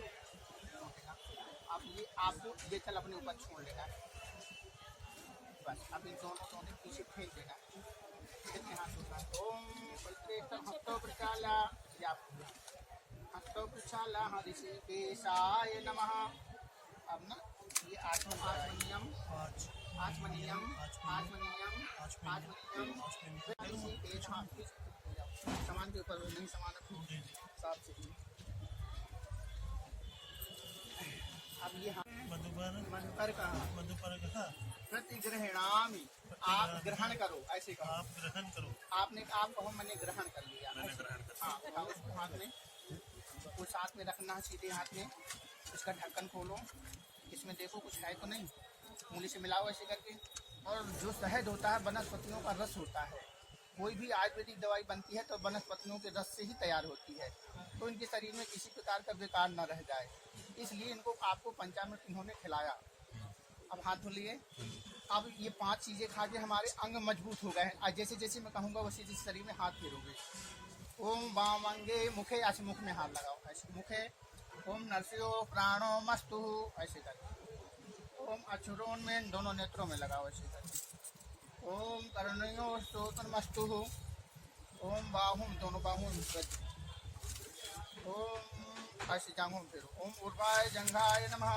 आप ये आपको ये चल अपने ऊपर छोड़ लेना है बस। अब इन दोनों पीछे फेंक देना। कितने हाथ होता है? ओम हस्तौ प्रक्षाला, हस्तौ प्रक्षाला ऋषिकेशाय नमः। अब ना ये आचमनीयम सामान के ऊपर नहीं, सामान साफ से। अब ये मधुकर का प्रतिग्रहणामि, आप ग्रहण करो, ऐसे कहो। आप ग्रहण करो, आपने आप कहो मैंने ग्रहण कर लिया। हाँ, उसको हाथ में कुछ हाथ में रखना है, सीधे हाथ में। इसका ढक्कन खोलो, इसमें देखो कुछ है तो नहीं, उंगली से मिलाओ ऐसे करके। और जो शहद होता है वनस्पतियों का रस होता है। कोई भी आयुर्वेदिक दवाई बनती है तो वनस्पतियों के रस से ही तैयार होती है, तो इनके शरीर में किसी प्रकार का विकार न रह जाए, इसलिए इनको आपको पंचामृत इन्होंने खिलाया। अब हाथ धो लिए। अब ये 5 चीज़ें खा के हमारे अंग मजबूत हो गए हैं। जैसे जैसे मैं कहूँगा वैसे जैसे शरीर में हाथ फेरोगे ओम वामंगे मुखे, ऐसे मुख में हाथ लगाओ, ऐसे मुखे। ओम नरसिंहो प्राणो मस्तु, ऐसे करके। ओम अचुरोन में दोनों नेत्रों में लगाओ, ऐसे करके। ओम करुणयो स्तोत्र मस्तु। ओम बाहुम, दोनों बाहुओं में वज्र। ओम ऐसे जांघों में फेरो। ओम उर्वाय जंघाय नमः।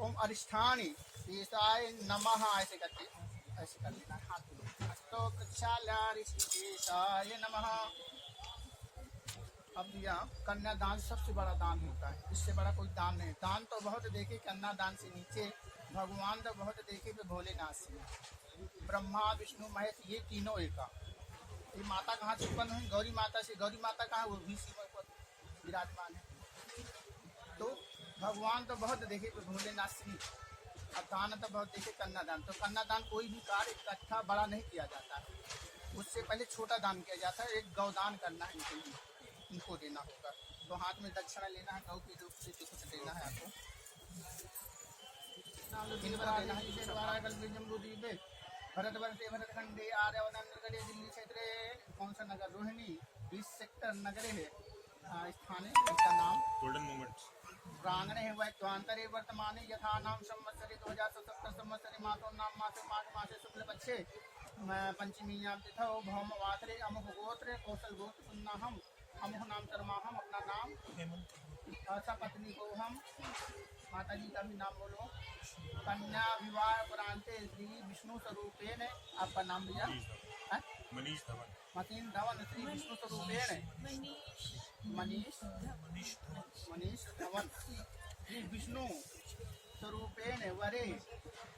ओम अरिष्ठानि ईशाय नमः, ऐसे करके ऐसे कर लेना हाथ में। अस्तो प्रक्षाल्या ऋषिकेशाय नमः। अब यहाँ कन्यादान सबसे बड़ा दान होता है, इससे बड़ा कोई दान नहीं। दान तो बहुत देखे, कन्यादान से नीचे भगवान तो बहुत देखे पे भोलेनाथ से। ब्रह्मा विष्णु महेश ये तीनों एका। ये माता कहाँ से उत्पन्न हुई? गौरी माता से। गौरी माता कहाँ? वो भी शिव पर विराजमान है। तो भगवान तो बहुत देखे पे भोलेनाथ से नहीं। अब दान तो बहुत देखे, कन्यादान। तो कन्यादान कोई भी कार्य इकट्ठा बड़ा नहीं किया जाता है, उससे पहले छोटा दान किया जाता है। एक गौदान करना है, इनके लिए इनको देना होगा। तो हाथ में दक्षिणा लेना है, गौ के रूप से जो कुछ देना है आपको देना है। इसे द्वारा जम्बूद्वीपे भरतवर्षे भरतखंडे आर्यवनगरे दिल्ली क्षेत्रे कौन सा नगर? रोहिणी 20 सेक्टर नगरे है स्थान है। इसका नाम गोल्डन मोमेंट प्रांगणे है। वैद्वांतरे वर्तमाने यथा नाम संवत्सरे 2077 संवत्सरे मासो नाम मासे माघ मासे शुक्ल पक्षे पंचमीयां तिथौ भौम वासरे अमुक गोत्र कौशल गोत्र पुन्नाहम अमुक नाम शर्माहम। अपना नाम ऐसा पत्नी को हम, माता जी का भी नाम बोलो। कन्या विवाह उपरांते श्री विष्णु स्वरूपेण, आपका नाम भैया? मनीष धवन। मतीन धवन श्री विष्णु स्वरूपेण, मनीष धवन श्री विष्णु स्वरूपेण वरे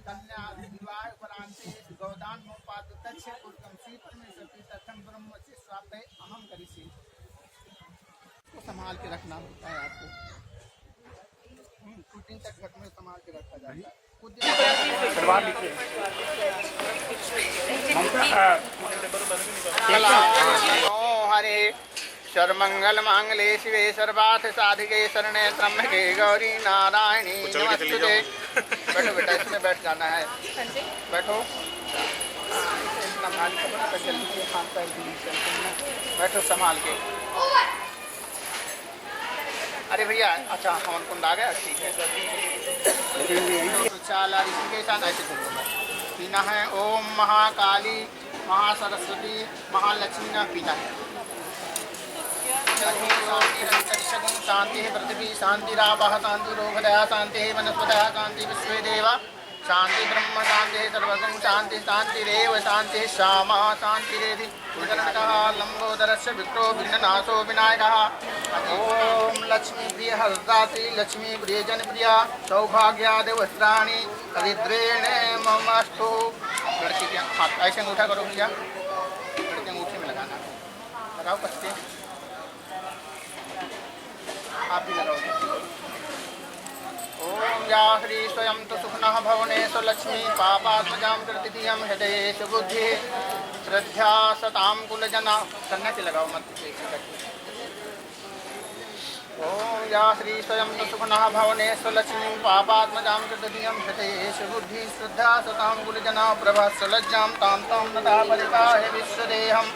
कन्या विवाह उपरांते गौदान मोपादुतच्छ पूर्वं श्री परमेश्वर तीर्थम ब्रह्म से स्वापय अहम करिष्ये। तो संभाल के रखना होता है आपको। शूटिंग तक घर में संभाल के रखा जाता है। हरे सर्वमंगल मांगले शिवे सर्वार्थ साधिके शरणे त्र्यंबके गौरी नारायणी नमस्तुते। बैठो बेटा, इसमें बैठ जाना है। बैठो, संभाल के हाथ पैर बैठो संभाल के। अरे भैया, अच्छा हवन कुंड आ गया, ठीक है। चाला ऋषिकेश ऐसे पीना है। ओम महाकाली महासरस्वती महालक्ष्मी ना पीना है। शांति पृथ्वी शांतिरापः शांति रोगदया शांति वनस्पतयः शांति विश्वेदेव शांति ब्रह्म शांति सर्वगं शांति शांतिरेव शांति श्यामा शांतिरेधि उदरणकः लंबोदरस्य विक्रो भिन्ननाशो विनायकः। ओम लक्ष्मी प्रिय हरदात्री लक्ष्मी प्रिय जनप्रिया सौभाग्यादि वस्त्राणि हरिद्रेण ममस्तु। लड़की के हाथ ऐसे अंगूठा करो भैया, लड़के अंगूठे में लगाना, लगाओ बच्चे, आप भी लगाओ। ओम या श्री स्वयं तो सुखनः भवनेषु लक्ष्मी पापात्मजां कृतिधियं हृदयेषु बुद्धि श्रद्धा सतां कुलजना। कन्या के लगाओ मत। ओम या श्री स्वयं तो सुखनः भवनेषु लक्ष्मी पापात्मजां कृतिधियं हृदयेषु बुद्धि श्रद्धा सतां कुलजना प्रभास्य लज्जां तां तां नता परिपाहि विश्वदेहम्।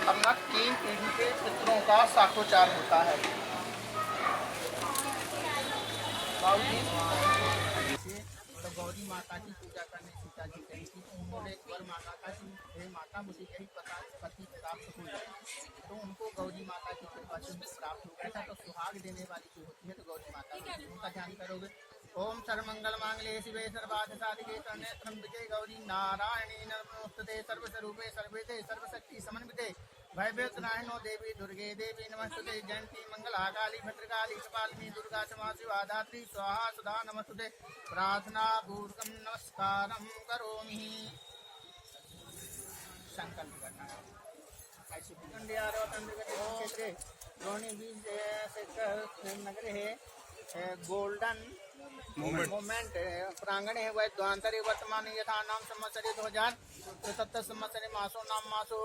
अपना 3 पीढ़ी के पितरों का साखोचार होता है। तो गौरी माता की पूजा करने सीता जी गई थी, तो उन्होंने एक वर मांगा था कि हे माता मुझे यही पति प्राप्त हो जाए। तो उनको गौरी माता की कृपा से प्राप्त हो गया था। तो सुहाग देने वाली जो होती है तो गौरी माता उनका ध्यान करोगे। ओम सर्वमंगल मांगले शिवे सर्वार्थ साधिके शरण्ये त्र्यंबके गौरी नारायणी नमोस्तुते सर्वस्वरूपे सर्वेते सर्वशक्ति समन्विते भयभीतनाशिनो देवी दुर्गे देवी नमस्तुते। जयंती मंगला काली भद्रकाली कपालिनी दुर्गा क्षमा शिवा धात्री स्वाहा सुधा नमस्तुते। प्रार्थना पूर्वकं नमस्कारं करोमि। संकल्प करना है। ऐसे क्षेत्रे रोहिणी 20 सेक्टर नगर है। गोल्डन मोमेंट प्रांगणे वैद्वांतरे वर्तमान यथा नाम संवत्सरे 2077 संवत्सरे मासो नाम मासो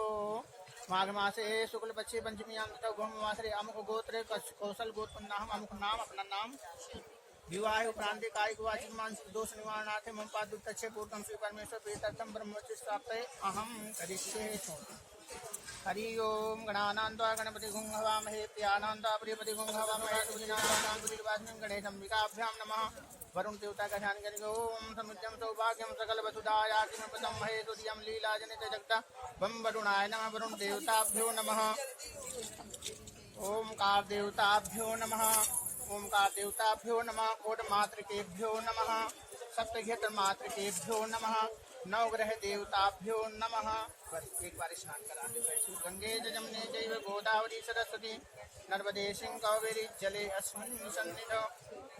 माघ मासे शुक्ल पक्षे पंचमी वासरे अमुक गोत्र कौशल गोत्र नाम अमुक नाम। अपना नाम विवाह उपरांत कायिक वाचिक मानसिक दोष निवारणार्थे मम पादुतच्छ पूर्वं श्री परमेश्वर प्रीतर्थम ब्रह्मोच्च प्राप्त अहम करिष्ये। हरि ओम गणानान्त्वा गणपति गुं हवामहे प्रियानान्त्वा प्रियपति गुं हवामहे सुखिनान्त्वा गणेशम्बिकाभ्यां नमः वरुण देवता का ध्यान करेंगे। ओम समुद्यम सौभाग्यम सकल वसुधाया किमपदम महे तुर्यम लीला जनित जगता बम वरुणाय नमः वरुण देवताभ्यो नमः। ओमकार देवताभ्यो नमः ओमकार देवताभ्यो नमः कोट मातृकेभ्यो नमः सप्तघ्यत्र मातृकेभ्यो नमः नवग्रह देवताभ्यो नमः। एक बार स्नान कराने बैठे गंगे जमुने चैव गोदावरी सरस्वती नर्मदे सिंह कावेरी जले अस्मिन् सन्निधौ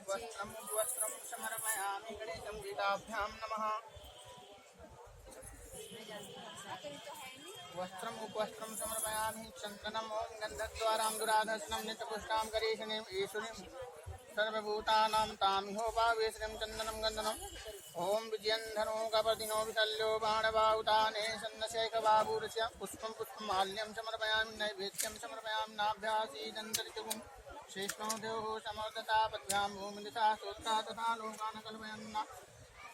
वस्त्रं समर्पयामि गणेशम्बिकाभ्यां नमः। वस्त्रम् उपवस्त्रं समर्पयामि चन्दनम् ॐ गन्धद्वारां दुराधस्नं नित्यपुष्टां करेशनीं ईश्वरीं सर्वभूतानां तामिहोपावेशनं चन्दनं गन्धनम् ॐ विजयन्धनो कपर्दिनो विशल्यो बाणबाहुताने सन्नशेखबाबूरस्य पुष्पं पुष्पमाल्यं समर्पयामि नैवेद्यं समर्पयामि नाभ्यासीदन्तरिचुं शेष्णो देवो समर्दतापद्भ्यां भूमिदिशा सोत्ता तथा लोकान् कल्पयन्ना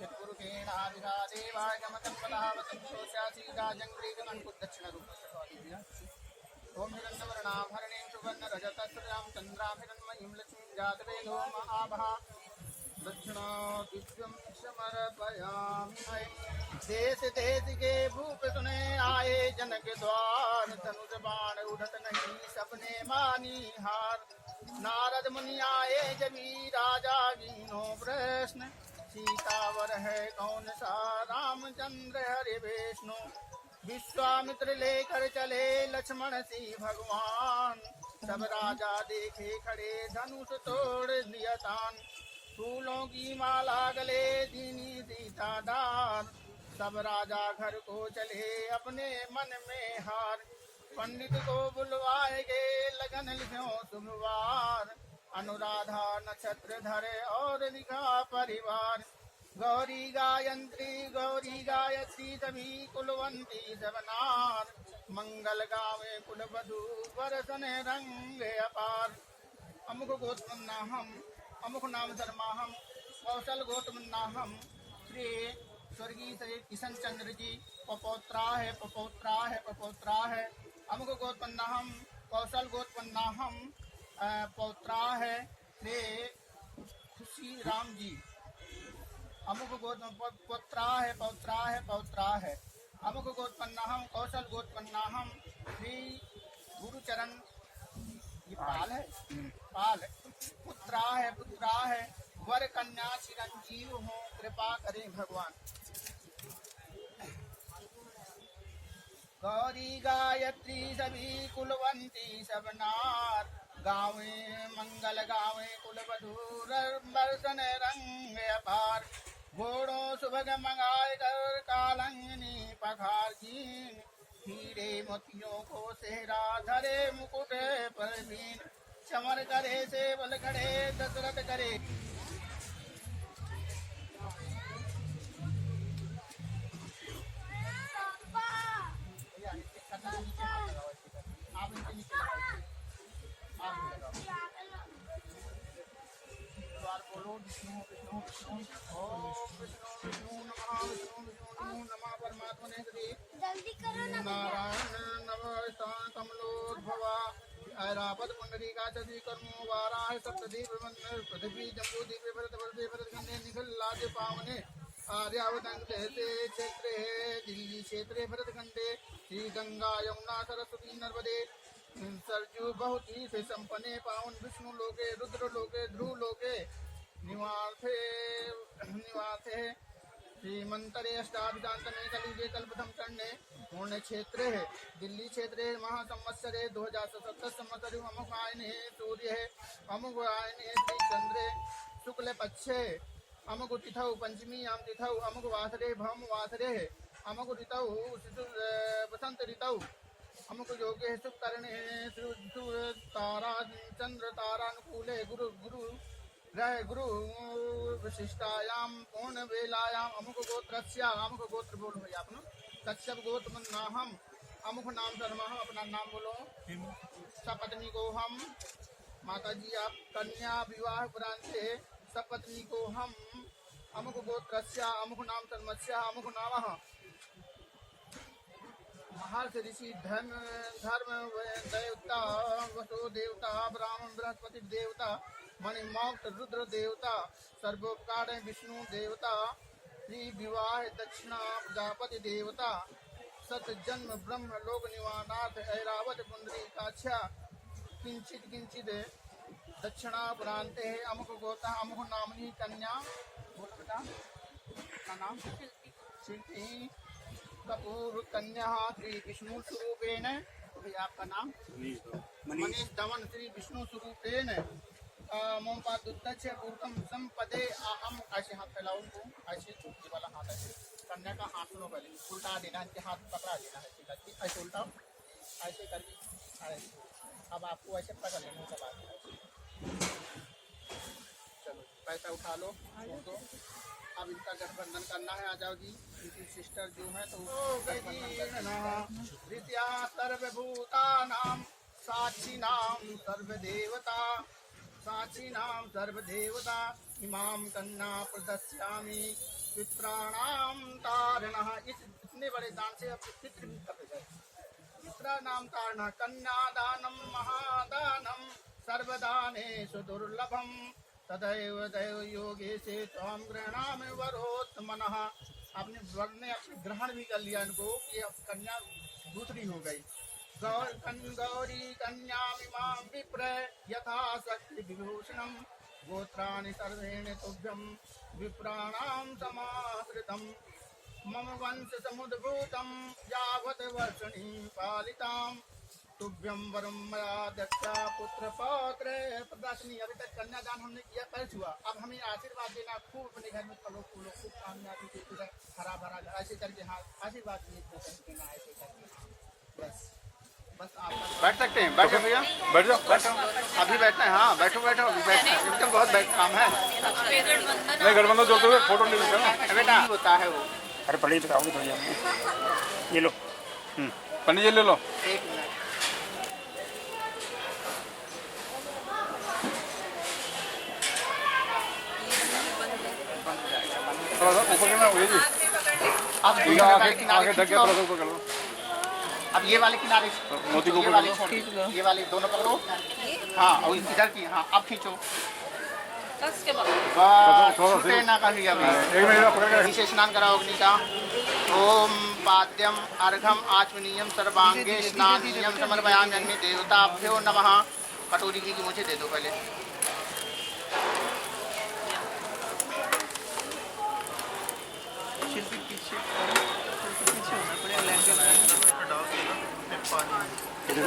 यत्पुरुषेण आदिरा देवाय गमतं वदावतंसोऽस्यासीदाजङ्ग्रीकमन्कुद्दक्षिणरूपस्य ओम हिरण्यवर्णाभरणेन सुवर्णरजतस्रजां चन्द्राभिरन्मयीं लक्ष्मीं जातवेदो महाभा दक्षिणादित्यं समर्पयामि। देश देश के भूप सुने आए जनक द्वार धनुष बाण उड़त नहीं सपने मानी हार नारद मुनि आए जमी राजा कीनो प्रश्न सीतावर है कौन सा रामचंद्र हरि विष्णु विश्वामित्र लेकर चले लक्ष्मण सी भगवान सब राजा देखे खड़े धनुष तोड़ दिया तान फूलों की माला गले दीनी सीता दान सब राजा घर को चले अपने मन में हार पंडित को बुलवाएगे लगन लिखो शुभवार अनुराधा नक्षत्र धरे और लिखा परिवार गौरी गायत्री सभी कुलवंती सबनार मंगल गावे कुलवधू बरसन रंग अपार अमुक गोत्मन्नाहम अमुक नाम धर्माहम कौशल गोत्मन्नाहम श्री स्वर्गीय श्री किशन चंद्र जी पपोत्रा है अमुक गोत्मन्नाहम कौशल गोत्मन्नाहम पौत्रा है श्री खुशी राम जी अमुक गोत्रा है अमुक गोत्पन्नाहम कौशल गोत्पन्नाहम श्री गुरुचरण ये पाल है पुत्रा है वर कन्या चिरंजीव हो कृपा करें भगवान। गौरी गायत्री सभी कुलवंती सबनार गावे मंगल गावे कुलवधूर बरसन रंग अपार घोड़ों सुभग मंगाए कर कालंगनी पखार कीन हीरे मोतियों को सेहरा धरे मुकुट पर बीन चमर करे से बल खड़े दशरथ करे आप इनके नीचे बोलो विष्णु विष्णु विष्णु ओम विष्णु नमः परमात्मने श्री जल्दी करो ना नारायण नमः कमलोद्भवा ऐरावत पुंडरीका चंद्री कर्मो वाराह सप्तदीप पृथ्वी जम्बूदीप भरत खंडे निखिल लाज पावने आर्यावतंग कहते क्षेत्र है दिल्ली क्षेत्र भरत खंडे श्री गंगा यमुना सरस्वती नर्मदे सरजू बहुत ही से संपन्ने पावन विष्णु लोके रुद्र लोके ध्रुव लोके निवासे श्रीमंतरे अष्टाभिजातने कलिगे कल्पतम चंडे पूर्ण क्षेत्र है दिल्ली क्षेत्र है महासंवत्सरे 2077 संवत्सर अमुक आयने सूर्य है अमुक आयने श्री चंद्रे शुक्ल पक्षे अमुक तिथौ पंचमी आम तिथौ अमुक वासरे भम वासरे है अमुक ऋतौ बसंत ऋतौ अमुक योगे शुभ करणे तारा चंद्र तारानुकूले गुरु विशिष्टायाम पूर्ण वेलायाम अमुक गोत्रस्या अमुक गोत्र बोलो भैया अपना कश्यप गोत्र नाहम अमुक नाम शर्मा अपना नाम बोलो सपत्नी को हम माता जी आप कन्या विवाह उपरांत से सपत्नी को हम अमुक गोत्रस्या अमुक नाम शर्मस्या अमुक नाम महर्षि ऋषि धर्म देवता वसु देवता ब्राह्मण बृहस्पति देवता मणिमौक्त रुद्र देवता सर्वोपकार विष्णु देवता श्री विवाह दक्षिणा प्रजापति देवता सत जन्म ब्रह्म लोक निवानाथ ऐरावत पुंडरीकाक्षा किंचित किंचित दक्षिणा पुरांते अमुक गोता अमुक नामनी कन्या बोलो बेटा का नाम शिल्पी कपूर कन्या श्री विष्णु स्वरूपेण भैया आपका नाम मनीष दमन श्री विष्णु स्वरूपेण मोम पादुत्तच्छ पूर्वम संपदे अहम ऐसे हाथ फैलाओ उनको ऐसे ये वाला हाथ ऐसे कन्या का हाथ सुनो पहले उल्टा देना इनके हाथ पकड़ा देना है ऐसे उल्टा ऐसे करके ऐसे अब आपको ऐसे पकड़ लेना सब आगे चलो पैसा उठा लो छोड़ दो अब इनका गठबंधन करना है। आ जाओ जी इनकी सिस्टर जो है तो द्वितीया सर्वभूतानां साक्षिणां सर्वदेवता साक्षिणां सर्वदेवता इमां कन्या प्रदस्यामि पित्राणां तारणः। इतने बड़े दान से अब पितृ भी कर गए। पित्राणां तारणः कन्यादानं महादानं सर्वदानेषु दुर्लभम् तदैव दैव योगे से त्वां गृह्णामि वरोत्तमनः। आपने वर ने ग्रहण भी कर लिया इनको कि अब कन्या दूसरी हो गई। गौरी कन्यामिमां विप्र यथा शक्ति विभूषणं गोत्राणि सर्वेण तुभ्यं विप्राणां समाश्रितं मम वंश समुद्भूतं यावत् वर्षणीं पालितां तुभ्यं वरं मया दक्षा पुत्र पौत्र प्रदासिनी। अभी तक कन्यादान हमने किया कर हुआ, अब हमें आशीर्वाद देना खूब अपने घर में फलों फूलों खूब कामयाबी के पूरा हरा भरा ऐसे करके हाँ आशीर्वाद देना ऐसे करके बस बस आप बैठ सकते हैं। बैठो भैया बैठ जाओ बैठो अभी बैठना है। हाँ बैठो बैठो अभी बैठना है एकदम बहुत काम है। नहीं गठबंधन जोड़ते हुए फोटो ले लेते हैं बेटा होता है वो। अरे पढ़ी बताओगे तो ये लो पंडित जी ले लो। एक मिनट थोड़ा सा ऊपर करना हो जी। अब आगे ढक गया थोड़ा सा ऊपर कर लो। अब ये वाले किनारे मोती को ये वाले दोनों पकड़ो। हाँ और इधर की हाँ अब खींचो छूटे ना कभी अभी। इसे स्नान कराओ अग्नि का। ओम पाद्यम अर्घम आचमनीयम सर्वांगे स्नानीयम समर्पयामि अग्नि देवताभ्यो नमः। कटोरी की मुझे दे दो पहले। शिल्पी पीछे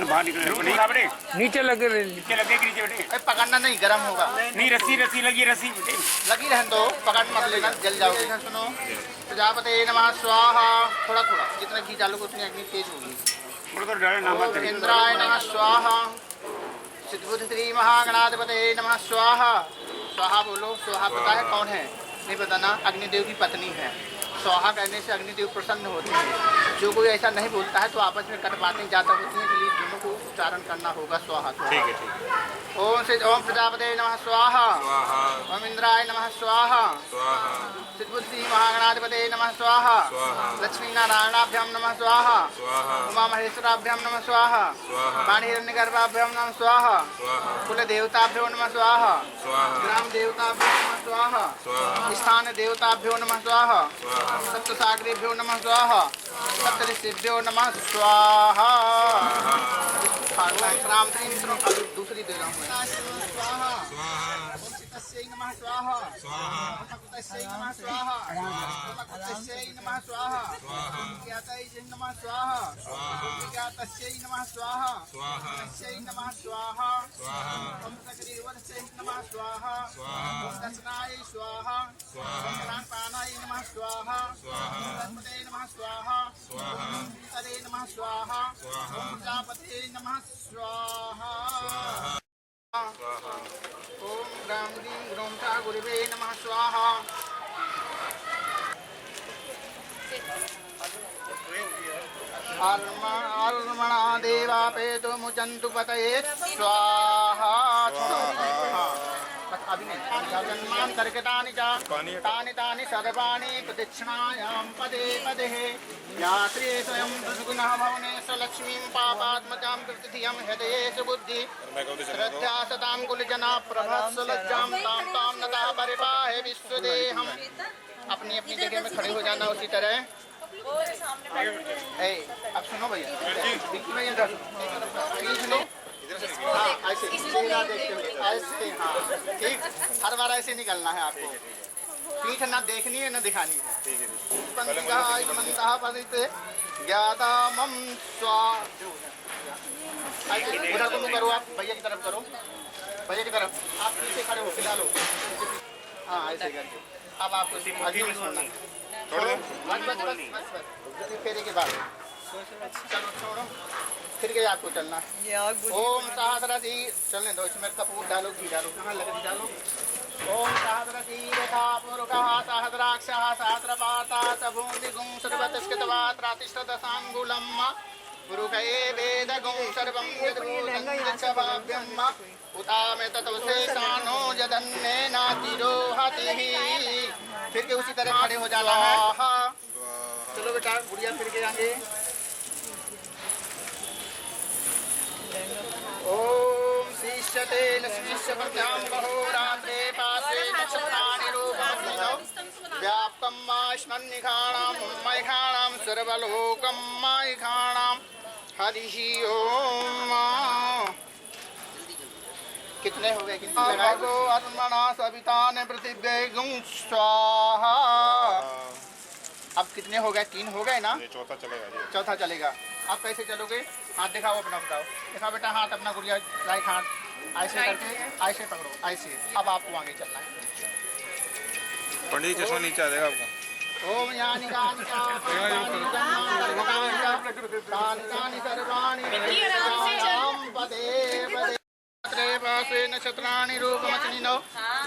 बाहर निकले नीचे लगे नीचे बेटे पकड़ना नहीं गर्म होगा। नहीं रस्सी लगी रस्सी लगी रहने दो पकड़ मत लेना जल जाओगे। सुनो प्रजापते नमः स्वाहा। थोड़ा थोड़ा जितना घी डालोगे उतनी अग्नि तेज होगी। इंद्राय नमः स्वाहा। सिद्धबुद्ध श्री महागणाधिपते नमः स्वाहा। स्वाहा बोलो। स्वाहा पता है कौन है? नहीं बताना। अग्निदेव की पत्नी है। स्वाहा कहने से अग्निदेव प्रसन्न होते हैं। जो कोई ऐसा नहीं बोलता है तो आपस में कटबातें ज़्यादा होती हैं, इसलिए दोनों को उच्चारण करना होगा स्वाहा। ठीक है ओम प्रजापते नमः स्वाहा। ओम इंद्राय नमः स्वाहा। सिद्धबुद्धि महागणाधिपते नमः स्वाहा। लक्ष्मी नारायणाभ्याम नमः स्वाहा। उमा महेश्वराभ्याम नमः स्वाहा। वाणी हिरण्यगर्भाभ्याम नमः स्वाहा। कुल देवताभ्यो नमः स्वाहा। ग्राम देवताभ्यो नमः स्वाहा। स्थान देवताभ्यो नमः स्वाहा। सप्तसागरेभ्यो नमः स्वाहा। सप्तऋषिभ्यो नमः स्वाहा। राम दूसरी दे रहा हूँ स्वाहा। नमः स्वाहा। नमः स्वाहा। नमः स्वाहा। नमः स्वाहा। नमः स्वाहा। नमः स्वाहा। नमः स्वाहा। दशनाय स्वाहा। प्राणाय नमः स्वाहा। नमः स्वाहा। नमः स्वाहा। प्रजापते नमः स्वाहा। ओम ग्राम ग्रीम ग्रोम सा गुरुवे नमः स्वाहा। अर्मणा देवापेतु मुचन्तु पतये स्वाहा। अभी नहीं जन्मांतर्गतानि च तानि तानि सर्वाणि प्रदक्षिणायां पदे पदे या श्री स्वयं दुष्गुणः भवने स लक्ष्मीं पापात्मजां कृतिधियं हृदयेषु बुद्धि श्रद्धा सतां कुलजना प्रभस्वलज्जां तां तां नतः परिपाहि विश्वदेहम्। अपनी अपनी जगह में खड़े हो जाना उसी तरह। अब सुनो भैया, विक्की भैया इधर खींच लो। हाँ ऐसे चेहरा देखते हुए ऐसे, हाँ ठीक। हर बार ऐसे निकलना है आपको, पीठ ना देखनी है ना दिखानी है। उधर को करो, आप भैया की तरफ करो, भैया की तरफ। आप पीछे खड़े हो फिलहाल हो, हाँ ऐसे करके। अब आपको फेरे के बाद चलो छोड़ो, फिर के आपको चलना। ओम सहस्रती चलने दो, इसमें कपूर डालो, घी डालो, कहाँ लगे डालो। ओम सहस्रती रथा पुरुषः सहस्राक्षः सहस्रपाता सभूतिगुं सर्वतस्कृतवात्रातिष्ठदशाङ्गुलम् पुरुषये वेदगुं सर्वं यद्रूपं उतामे ततोशेषानो यदन्नेनातिरोहतिः। फिर के उसी तरह खड़े हो जाना है। चलो बेटा गुड़िया फिर के आगे। ओम शिष्यते लक्ष्मीश्च पद्यां बहोरात्रे पात्रे नक्षत्राणि रूपाणि व्याप्तं माश्मन्निखाणां मैखाणां सर्वलोकं मैखाणां हरिः ओम। कितने हो गए? कितने लगाए? भगो अर्मणा सविता ने पृथिव्यै गुं स्वाहा। अब कितने हो गए? 3 हो गए ना? चौथा चलेगा जी। चौथा चलेगा। आप कैसे चलोगे? हाथ दिखाओ अपना, बताओ। दिखाओ बेटा हाथ अपना, गुड़िया राइट हाथ ऐसे करके ऐसे पकड़ो, ऐसे। अब आपको आगे चलना है। पंडित चश्मा नीचे आ जाएगा आपका। ओम यानि कानि सर्वाणि पदे पदे पासे नक्षत्राणि रूपमचिनो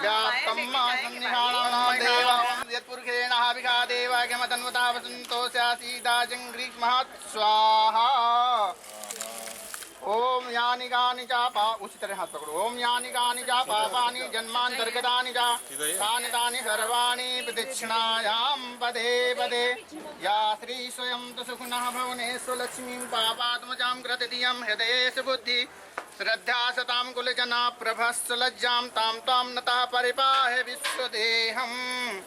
व्याप्तं मासन्निहाणानां देवां यत्पुरुषेण हाविका देवागमतन्वता वसन्तो स्यासीदाजङ्घ्रिमहत् स्वाहा। ओम यानि कानि च उसी तरह हाथ पकड़ो। ओम यानि कानि च पापानि जन्मान्तर्गतानि च तानि तानि सर्वाणि प्रदक्षिणायां पदे पदे या श्री स्वयं तु सुखुनः भवनेषु लक्ष्मीं पापात्मजां कृतधियं हृदयेषु बुद्धि श्रद्धा सतां कुलजना प्रभस्व लज्जां तां तां नतः परिपाहि विश्वदेहम्।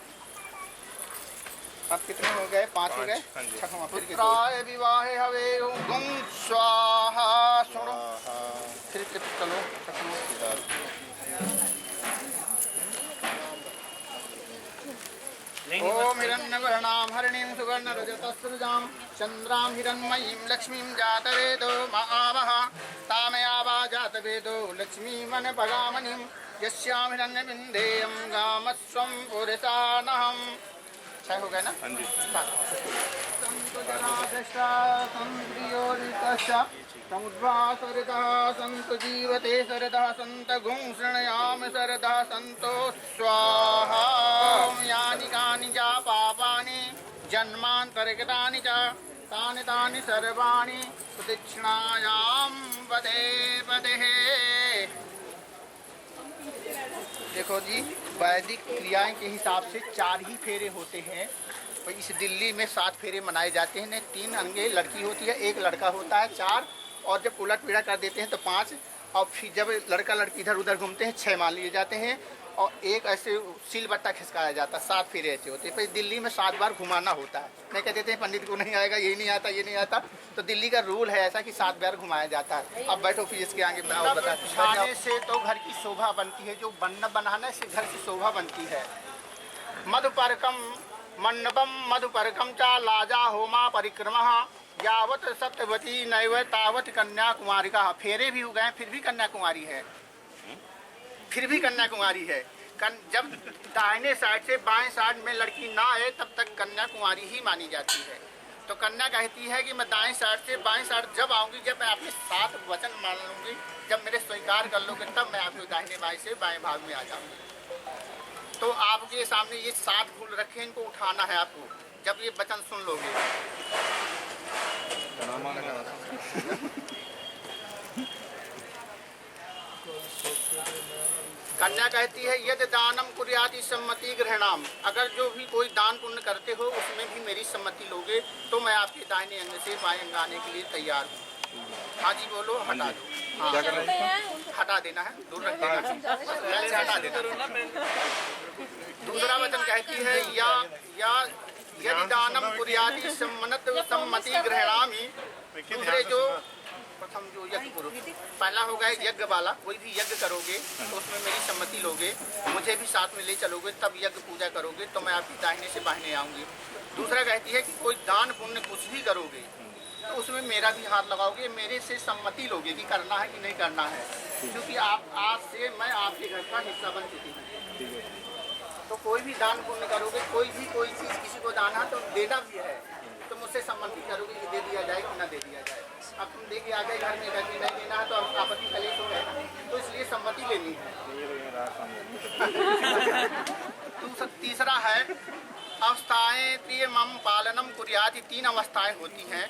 अब कितने हो गए? 5 हो गए। पुत्राय विवाहे हवे गुं स्वाहा। सुनो फिर चलो। ओम हिरण्यवर्णां हरिणीं सुवर्णरजतस्रजां चन्द्रां हिरण्मयीं लक्ष्मीं जातवेदो महावः तामयावा जातवेदो लक्ष्मीमनपगामनिं यस्यां हिरण्यबिन्देयं गामस्वं पुरुषानहम्। 6 हो गए ना? हाँ जी। समुद्वासरितः सन्तु जीवते सरदः सन्त गुं शृणयामि सरदः सन्तो स्वाहा। यानि कानि च पापानि जन्मान्तर्गतानि च तानि तानि सर्वाणि प्रदक्षिणायां पदे पदे। देखो जी, वैदिक क्रियाएं के हिसाब से 4 ही फेरे होते हैं। तो इस दिल्ली में 7 फेरे मनाए जाते हैं। 3 अंगे लड़की होती है, 1 लड़का होता है, 4। और जब उलट पीड़ा कर देते हैं तो 5। और फिर जब लड़का लड़की इधर उधर घूमते हैं 6 मान लिए जाते हैं। और 1 ऐसे सील बट्टा खिसकाया जाता है। 7 फेरे ऐसे होते हैं। फिर दिल्ली में 7 बार घुमाना होता है। नहीं कहते थे पंडित को नहीं आएगा, ये नहीं आता, ये नहीं आता। तो दिल्ली का रूल है ऐसा कि 7 बार घुमाया जाता है। अब बैठो फिर इसके आगे बताने से तो घर की शोभा बनती है। जो बनाने से घर की शोभा बनती है। मधुपर्कम मंडपम मधुपर्कम चा लाजा होमा परिक्रमा यावत सत्यवती नैव तावत कन्याकुमारी का। फेरे भी हो गए फिर भी कन्याकुमारी है, फिर भी कन्याकुमारी है। जब दाहिने साइड से बाएं साइड में लड़की ना आए तब तक कन्याकुमारी ही मानी जाती है। तो कन्या कहती है कि मैं दाएं साइड से बाएं साइड जब आऊँगी, जब मैं आपके साथ वचन मान लूँगी, जब मेरे स्वीकार कर लोगे, तब मैं आपके दाहिने बाएं से बाएं भाग में आ जाऊँगी। तो आपके सामने ये 7 फूल रखे, इनको उठाना है आपको जब ये वचन सुन लोगे। कन्या कहती है यदि दानम कुर्याति सम्मति ग्रहणाम, अगर जो भी कोई दान पुण्य करते हो उसमें भी मेरी सम्मति लोगे तो मैं आपके दाहिने अंग से बाएं अंग आने के लिए तैयार हूँ। हाँ जी बोलो, हटा दो। हाँ, हटा देना है, दूर रख देना है, से हटा देना। दूसरा वचन कहती है या यदि दानम कुर्याति सम्मति ग्रहणामि। दूसरे जो प्रथम जो यज्ञ पुरुष, पहला होगा यज्ञ वाला, कोई भी यज्ञ करोगे तो उसमें मेरी सम्मति लोगे, मुझे भी साथ में ले चलोगे, तब यज्ञ पूजा करोगे तो मैं आपकी दाहिने से बाहिने आऊँगी। दूसरा कहती है कि कोई दान पुण्य कुछ भी करोगे तो उसमें मेरा भी हाथ लगाओगे, मेरे से सम्मति लोगे कि करना है कि नहीं करना है, क्योंकि आप आज से मैं आपके घर का हिस्सा बन चुकी हूँ। तो कोई भी दान पुण्य करोगे, कोई चीज़ किसी को दान है तो देना भी है, तो मुझसे सम्मति करोगे कि दे दिया जाए कि ना दे दिया जाए। अब तुम दे के आ गए घर में, घर में नहीं देना है तो आपत्ति कलेश हो गए, तो इसलिए सम्मति लेनी है। तीसरा है अवस्थाएं प्रियमम पालनम कुर्याति। 3 अवस्थाएं होती हैं।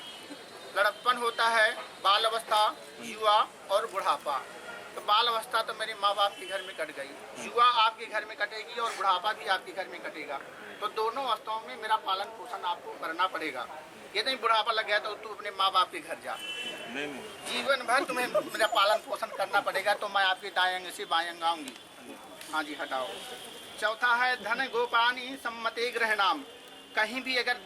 लड़कपन होता है, बाल अवस्था, युवा और बुढ़ापा। तो बाल अवस्था तो मेरे माँ बाप के घर में कट गई, युवा आपके घर में कटेगी और बुढ़ापा भी आपके घर में कटेगा। तो दोनों अवस्थाओं में मेरा पालन पोषण आपको करना पड़ेगा। ये नहीं बुढ़ापा लग गया तो तू अपने माँ बाप के घर जा, जीवन भर तुम्हें मेरा पालन पोषण करना पड़ेगा, तो मैं आपके दाएं अंग से बाएं अंग आऊँगी। हाँ जी, हटाओ। चौथा है धन गोपानी सम्मते ग्रहणाम। कहीं भी अगर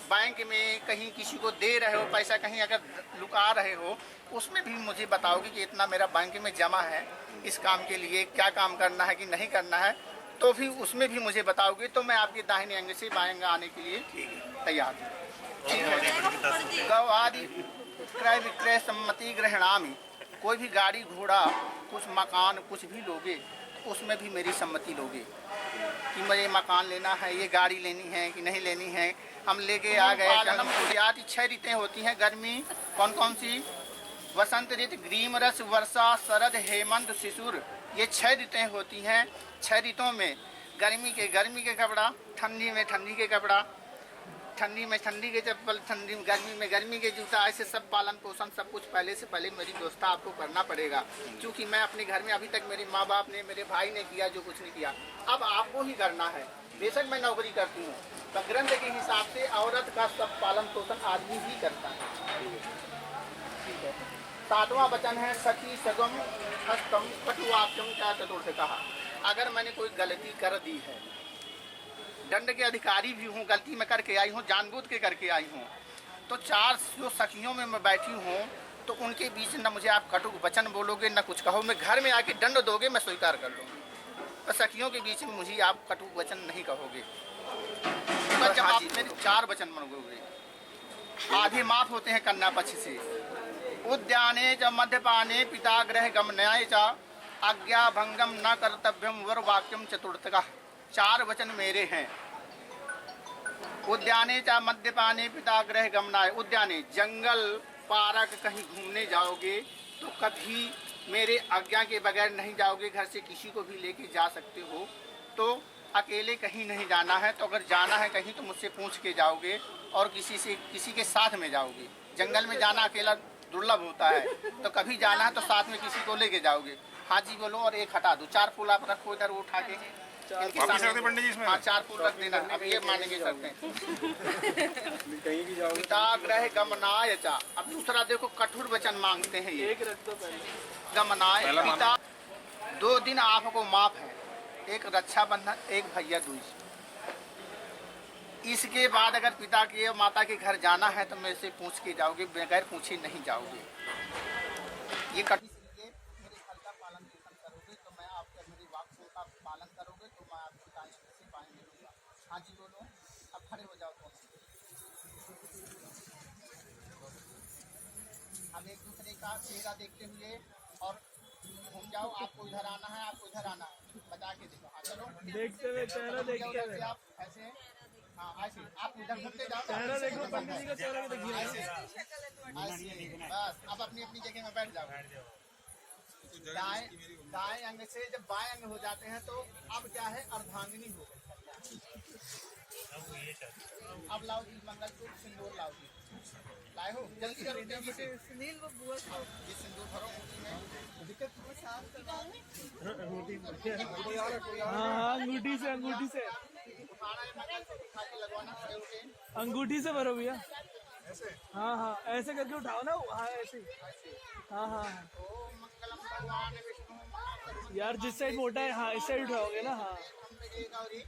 बैंक में कहीं किसी को दे रहे हो पैसा, कहीं अगर लुका रहे हो, उसमें भी मुझे बताओगे कि इतना मेरा बैंक में जमा है, इस काम के लिए क्या काम करना है कि नहीं करना है, तो भी उसमें भी मुझे बताओगे तो मैं आपके दाहिने अंग से बाएं अंग आने के लिए तैयार हूँ। गौ आदि क्रय विक्रय सम्मति ग्रहणामि। कोई भी गाड़ी घोड़ा, कुछ मकान कुछ भी लोगे तो उसमें भी मेरी सम्मति लोगे कि मुझे मकान लेना है, ये गाड़ी लेनी है कि नहीं लेनी है। हम लेके आ गए। जन्म कुर्याति 6 ऋतें होती हैं। गर्मी कौन कौन सी? वसंत ऋतु, ग्रीम रस, वर्षा, शरद, हेमंत, शिशिर, ये 6 ऋतें होती हैं। 6 ऋतुओं में गर्मी के कपड़ा, ठंडी में ठंडी के कपड़ा, ठंडी में ठंडी के चप्पल, ठंडी में गर्मी के जूता, ऐसे सब पालन पोषण सब कुछ पहले से पहले मेरी व्यवस्था आपको करना पड़ेगा। क्योंकि मैं अपने घर में अभी तक मेरे माँ बाप ने, मेरे भाई ने किया जो कुछ नहीं किया, अब आपको ही करना है। बेशक मैं नौकरी करती हूँ, तो ग्रंथ के हिसाब से औरत का सब पालन पोषण आदमी ही करता है। ठीक है। 7वां वचन है सखी सगम हस्तम कटुवाक्यम क्या चतुर्थ कहा। अगर मैंने कोई गलती कर दी है, दंड के अधिकारी भी हूँ, गलती में करके आई हूँ, जानबूझ के करके आई हूँ, तो 4 जो सखियों में मैं बैठी हूँ तो उनके बीच न मुझे आप कटु वचन बोलोगे न कुछ कहो, मैं घर में आके दंड दोगे मैं स्वीकार कर लूँगी। तो सखियों के बीच में मुझे आप कटु वचन नहीं कहोगे। तो जब आप मेरे 4 वचन मांगोगे, आधे माफ होते हैं कन्या पक्ष से। उद्याने च मध्यपाने पिता गृह गमनाय च आज्ञा भंगम न कर्तव्यम वर वाक्यम चतुर्थका। 4 वचन मेरे हैं। उद्याने चा मद्यपाने पिता गृह गमनाय। उद्याने जंगल पार्क कहीं घूमने जाओगे तो कभी मेरे आज्ञा के बगैर नहीं जाओगे, घर से किसी को भी लेके जा सकते हो। तो अकेले कहीं नहीं जाना है, तो अगर जाना है कहीं तो मुझसे पूछ के जाओगे और किसी के साथ में जाओगे। जंगल में जाना अकेला दुर्लभ होता है, तो कभी जाना है तो साथ में किसी को लेके जाओगे। हाँ जी बोलो। और एक हटा दो। 4 फूल आप रखो इधर उठा के इनके सामने। पंडित जी इसमें 4 फूल रख देना। अब ये मानेंगे सकते हैं। पिता ग्रह गमनाय चा। अब दूसरा देखो, कठोर वचन मांगते हैं ये। गमनाय पिता। 2 दिन आपको माफ है, एक रक्षाबंधन, एक भैया दूज। इसके बाद अगर पिता के माता के घर जाना है तो मेरे से पूछ के जाओगे, बगैर पूछे नहीं जाओगे। ये मेरे फल का पालन पोषण करोगे तो मैं आपका, मेरे वाक्यों का पालन करोगे तो मैं आपको दाएं से बाएं मिलूंगा। हाँ जी बोलो। अब खड़े हो जाओ। हम एक दूसरे का चेहरा देखते हुए और घूम जाओ। आपको इधर आना है, आपको इधर आना है, बता के देखो। हाँ चलो, देखते हुए चेहरा देखते हुए आप ऐसे। हाँ ऐसे आप उधर घूमते जाओ, चेहरा देखो, पंडित जी का चेहरा देखिए। ऐसे बस। अब अपनी अपनी जगह में बैठ जाओ। दाएं अंग से जब बाएं अंग हो जाते हैं तो अब क्या है, अर्धांगिनी हो गई। अब लाओ जी मंगलसूत्र सिंदूर लाओ जी। लाए हो जल्दी करो तेजी से। सुनील वो बुआ को ये सिंदूर भरो मुट्ठी में। वो साफ करवा हाँ अंगूठी से तुम्हारा ये मंगलसूत्र उठा के लगवाना खड़े होके। अंगूठी से भरो भैया। हाँ हाँ ऐसे करके उठाओ ना। हाँ ऐसे हाँ हाँ ओम मंगलम भगवान विष्णु महाकरुणा यार जिस साइड मोटा है हाँ इस साइड उठाओगे ना। हाँ अम्बिके गौरी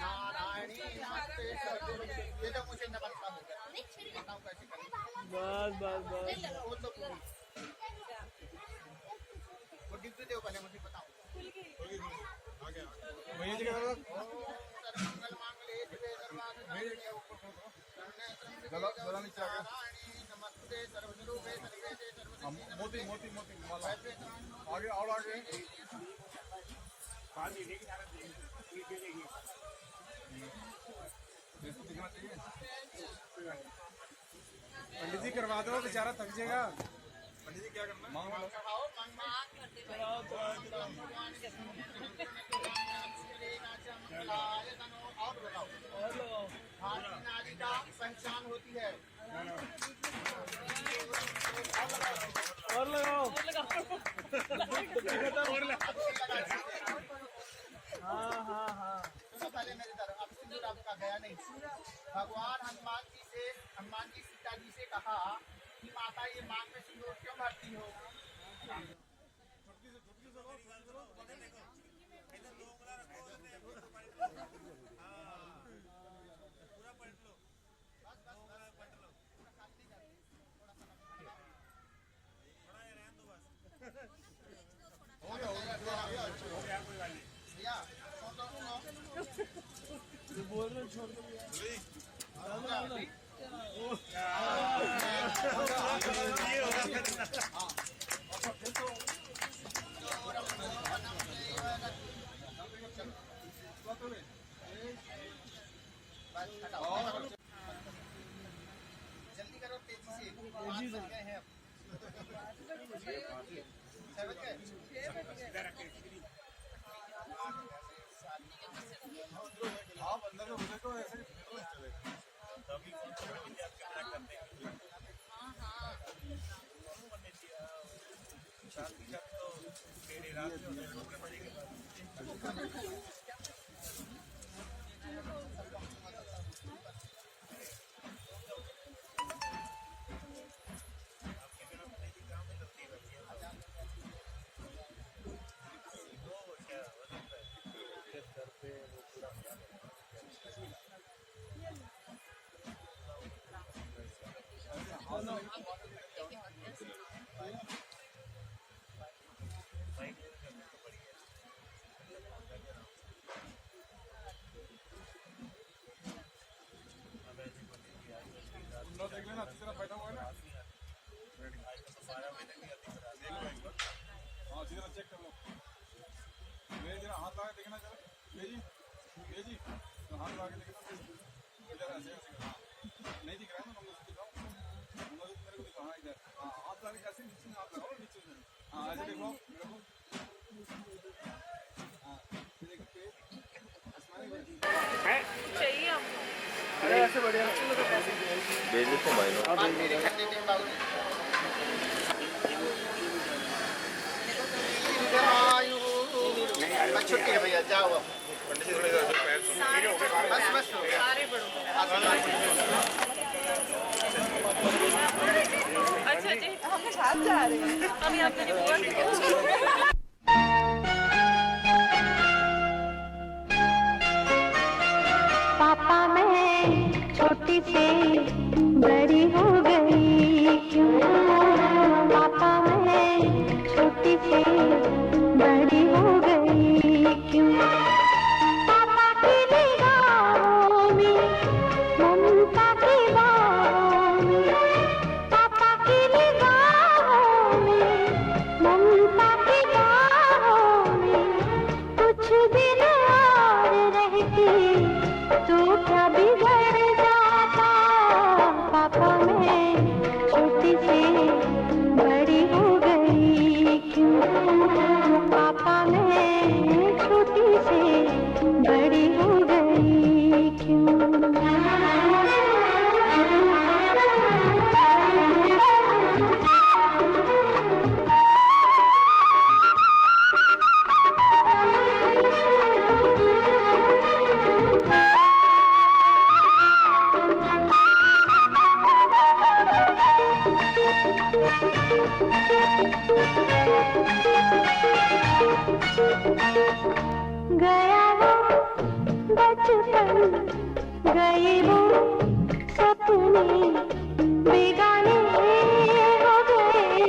नारायणी नमस्ते सर्वभूते। ये तो मुझे नमस्कार हो गया। बताओ कैसे करें। बस बस बस वो तो वो डिग्री दो पहले मुझे बताओ। सर्वमंगल मांगल्ये शिवे सर्वार्थ नमस्ते सर्वस्वरूपे सर्वेशे सर्वसिद्धि मोती मोती मोती माला आगे और आगे दिखना चाहिए। पंडित जी करवा दो बेचारा थक जाएगा। पंडित जी क्या करना मांग लो। और बताओ भारतीय नारी का पहचान होती है। और लगाओ। हाँ हाँ हाँ सुनो पहले मेरी तरफ। अब सिंदूर आपका गया नहीं। भगवान हनुमान जी सीता जी से कहा कि माता ये मांग में सिंदूर क्यों भरती हो। भैया बोल रहे छोड़ दो जल्दी करो तेजी से। गए हैं अब। आप अंदर में घुसे तो ऐसे देख लेना अच्छी तरह बैठा हुआ है ना। हाँ अच्छी तरह चेक कर लो। मेरे जरा हाथ लगा देखना जरा। ये जी तो हाथ लगा के देखना। इधर ऐसे ऐसे करना। नहीं दिख रहा है ना मंगलसूत्र दिखाओ। मंगलसूत्र मेरे को दिखाओ। हाँ इधर हाँ हाथ लगा के ऐसे नीचे में हाथ लगाओ नीचे में। हाँ ऐसे देखो मेरे को। हाँ ये देखो चाहिए आपको। अरे ऐसे बढ़िया छुट्टी है भैया जाओ अब। बस बस सारे बड़ों अच्छा जी हम साथ जा रहे हैं। हम यहाँ पे बुआ पापा मैं छोटी से बड़ी हो गई क्यों। पापा मैं छोटी से बड़ी हो गई क्यों। पापा की निगाहों में ममता की बाहों में। पापा की निगाहों में ममता की बाहों में। कुछ दिन और रहती तो क्या बिगड़ जाता। पापा मैं छोटी से बड़ी हो गई क्यों। पापा मैं छोटी से बड़ी हो गई क्यों। गया वो बचपन, गए वो सपने, बेगाने हो गए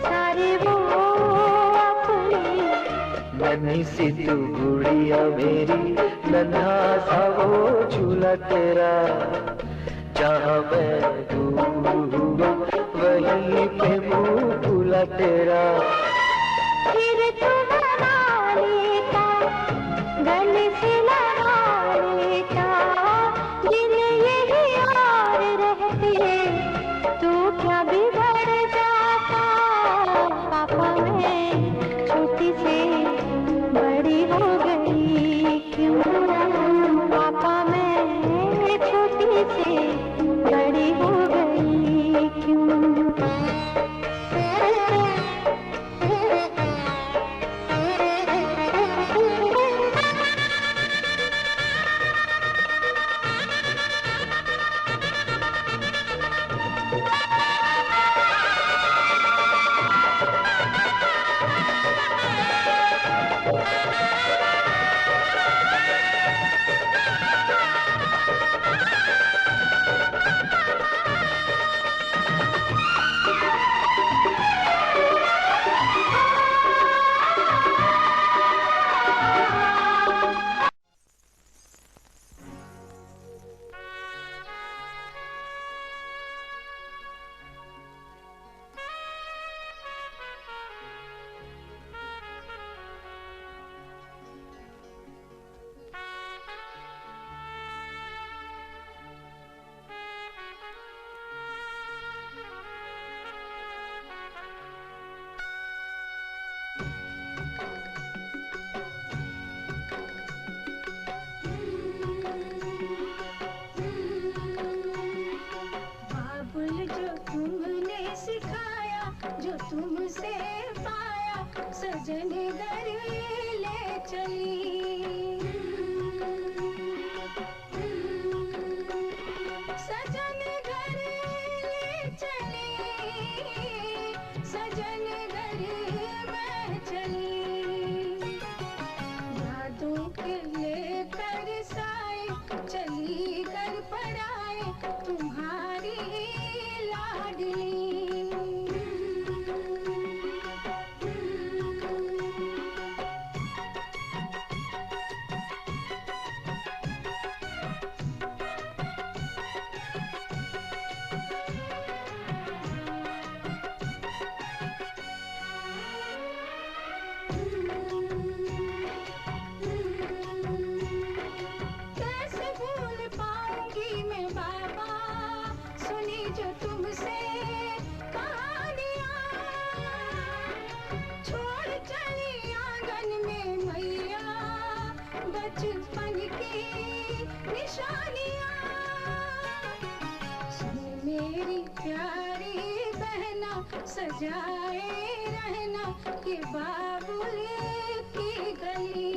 सारे वो अपने। नन्ही सी तू गुड़िया मेरी, नन्हा सा वो झूला तेरा, जहाँ मैं डूबा वहीं पे मुँह फूला तेरा। फिर तू बना लेता, गले से लगा लेता, दिन यही और रहते तो क्या बिगड़ जाता। पापा मैं छोटी से बड़ी हो गई क्यों, पापा मैं छोटी से बड़ी हो गई क्यों। बाबुल जो तुमने सिखाया, जो तुमसे पाया, सजन घर ले चली। सजन घर ले चली, सजन घर मैं चली। यादों के लेकर साए, चली कर पराए तुम्हारी लाडली। कैसे भूल पाऊंगी मैं बाबा, सुनी जो तुमसे कहानियाँ। छोड़ चली आंगन में मैया, बचपन की निशानियाँ। सुन मेरी प्यारी बहना, सजाए रहना ये बाबुल की गली।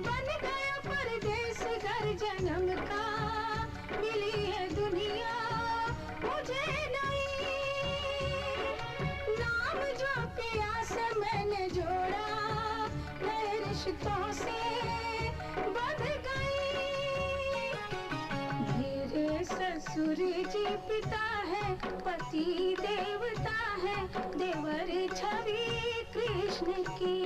बन गया परदेस घर जन्म का, मिली है दुनिया मुझे नहीं। नाम जो पिया से मैंने जोड़ा, नए रिश्तों से बंध गई। धीरे ससुर जी पिता है, पति देवता है, देवर छवि कृष्ण की।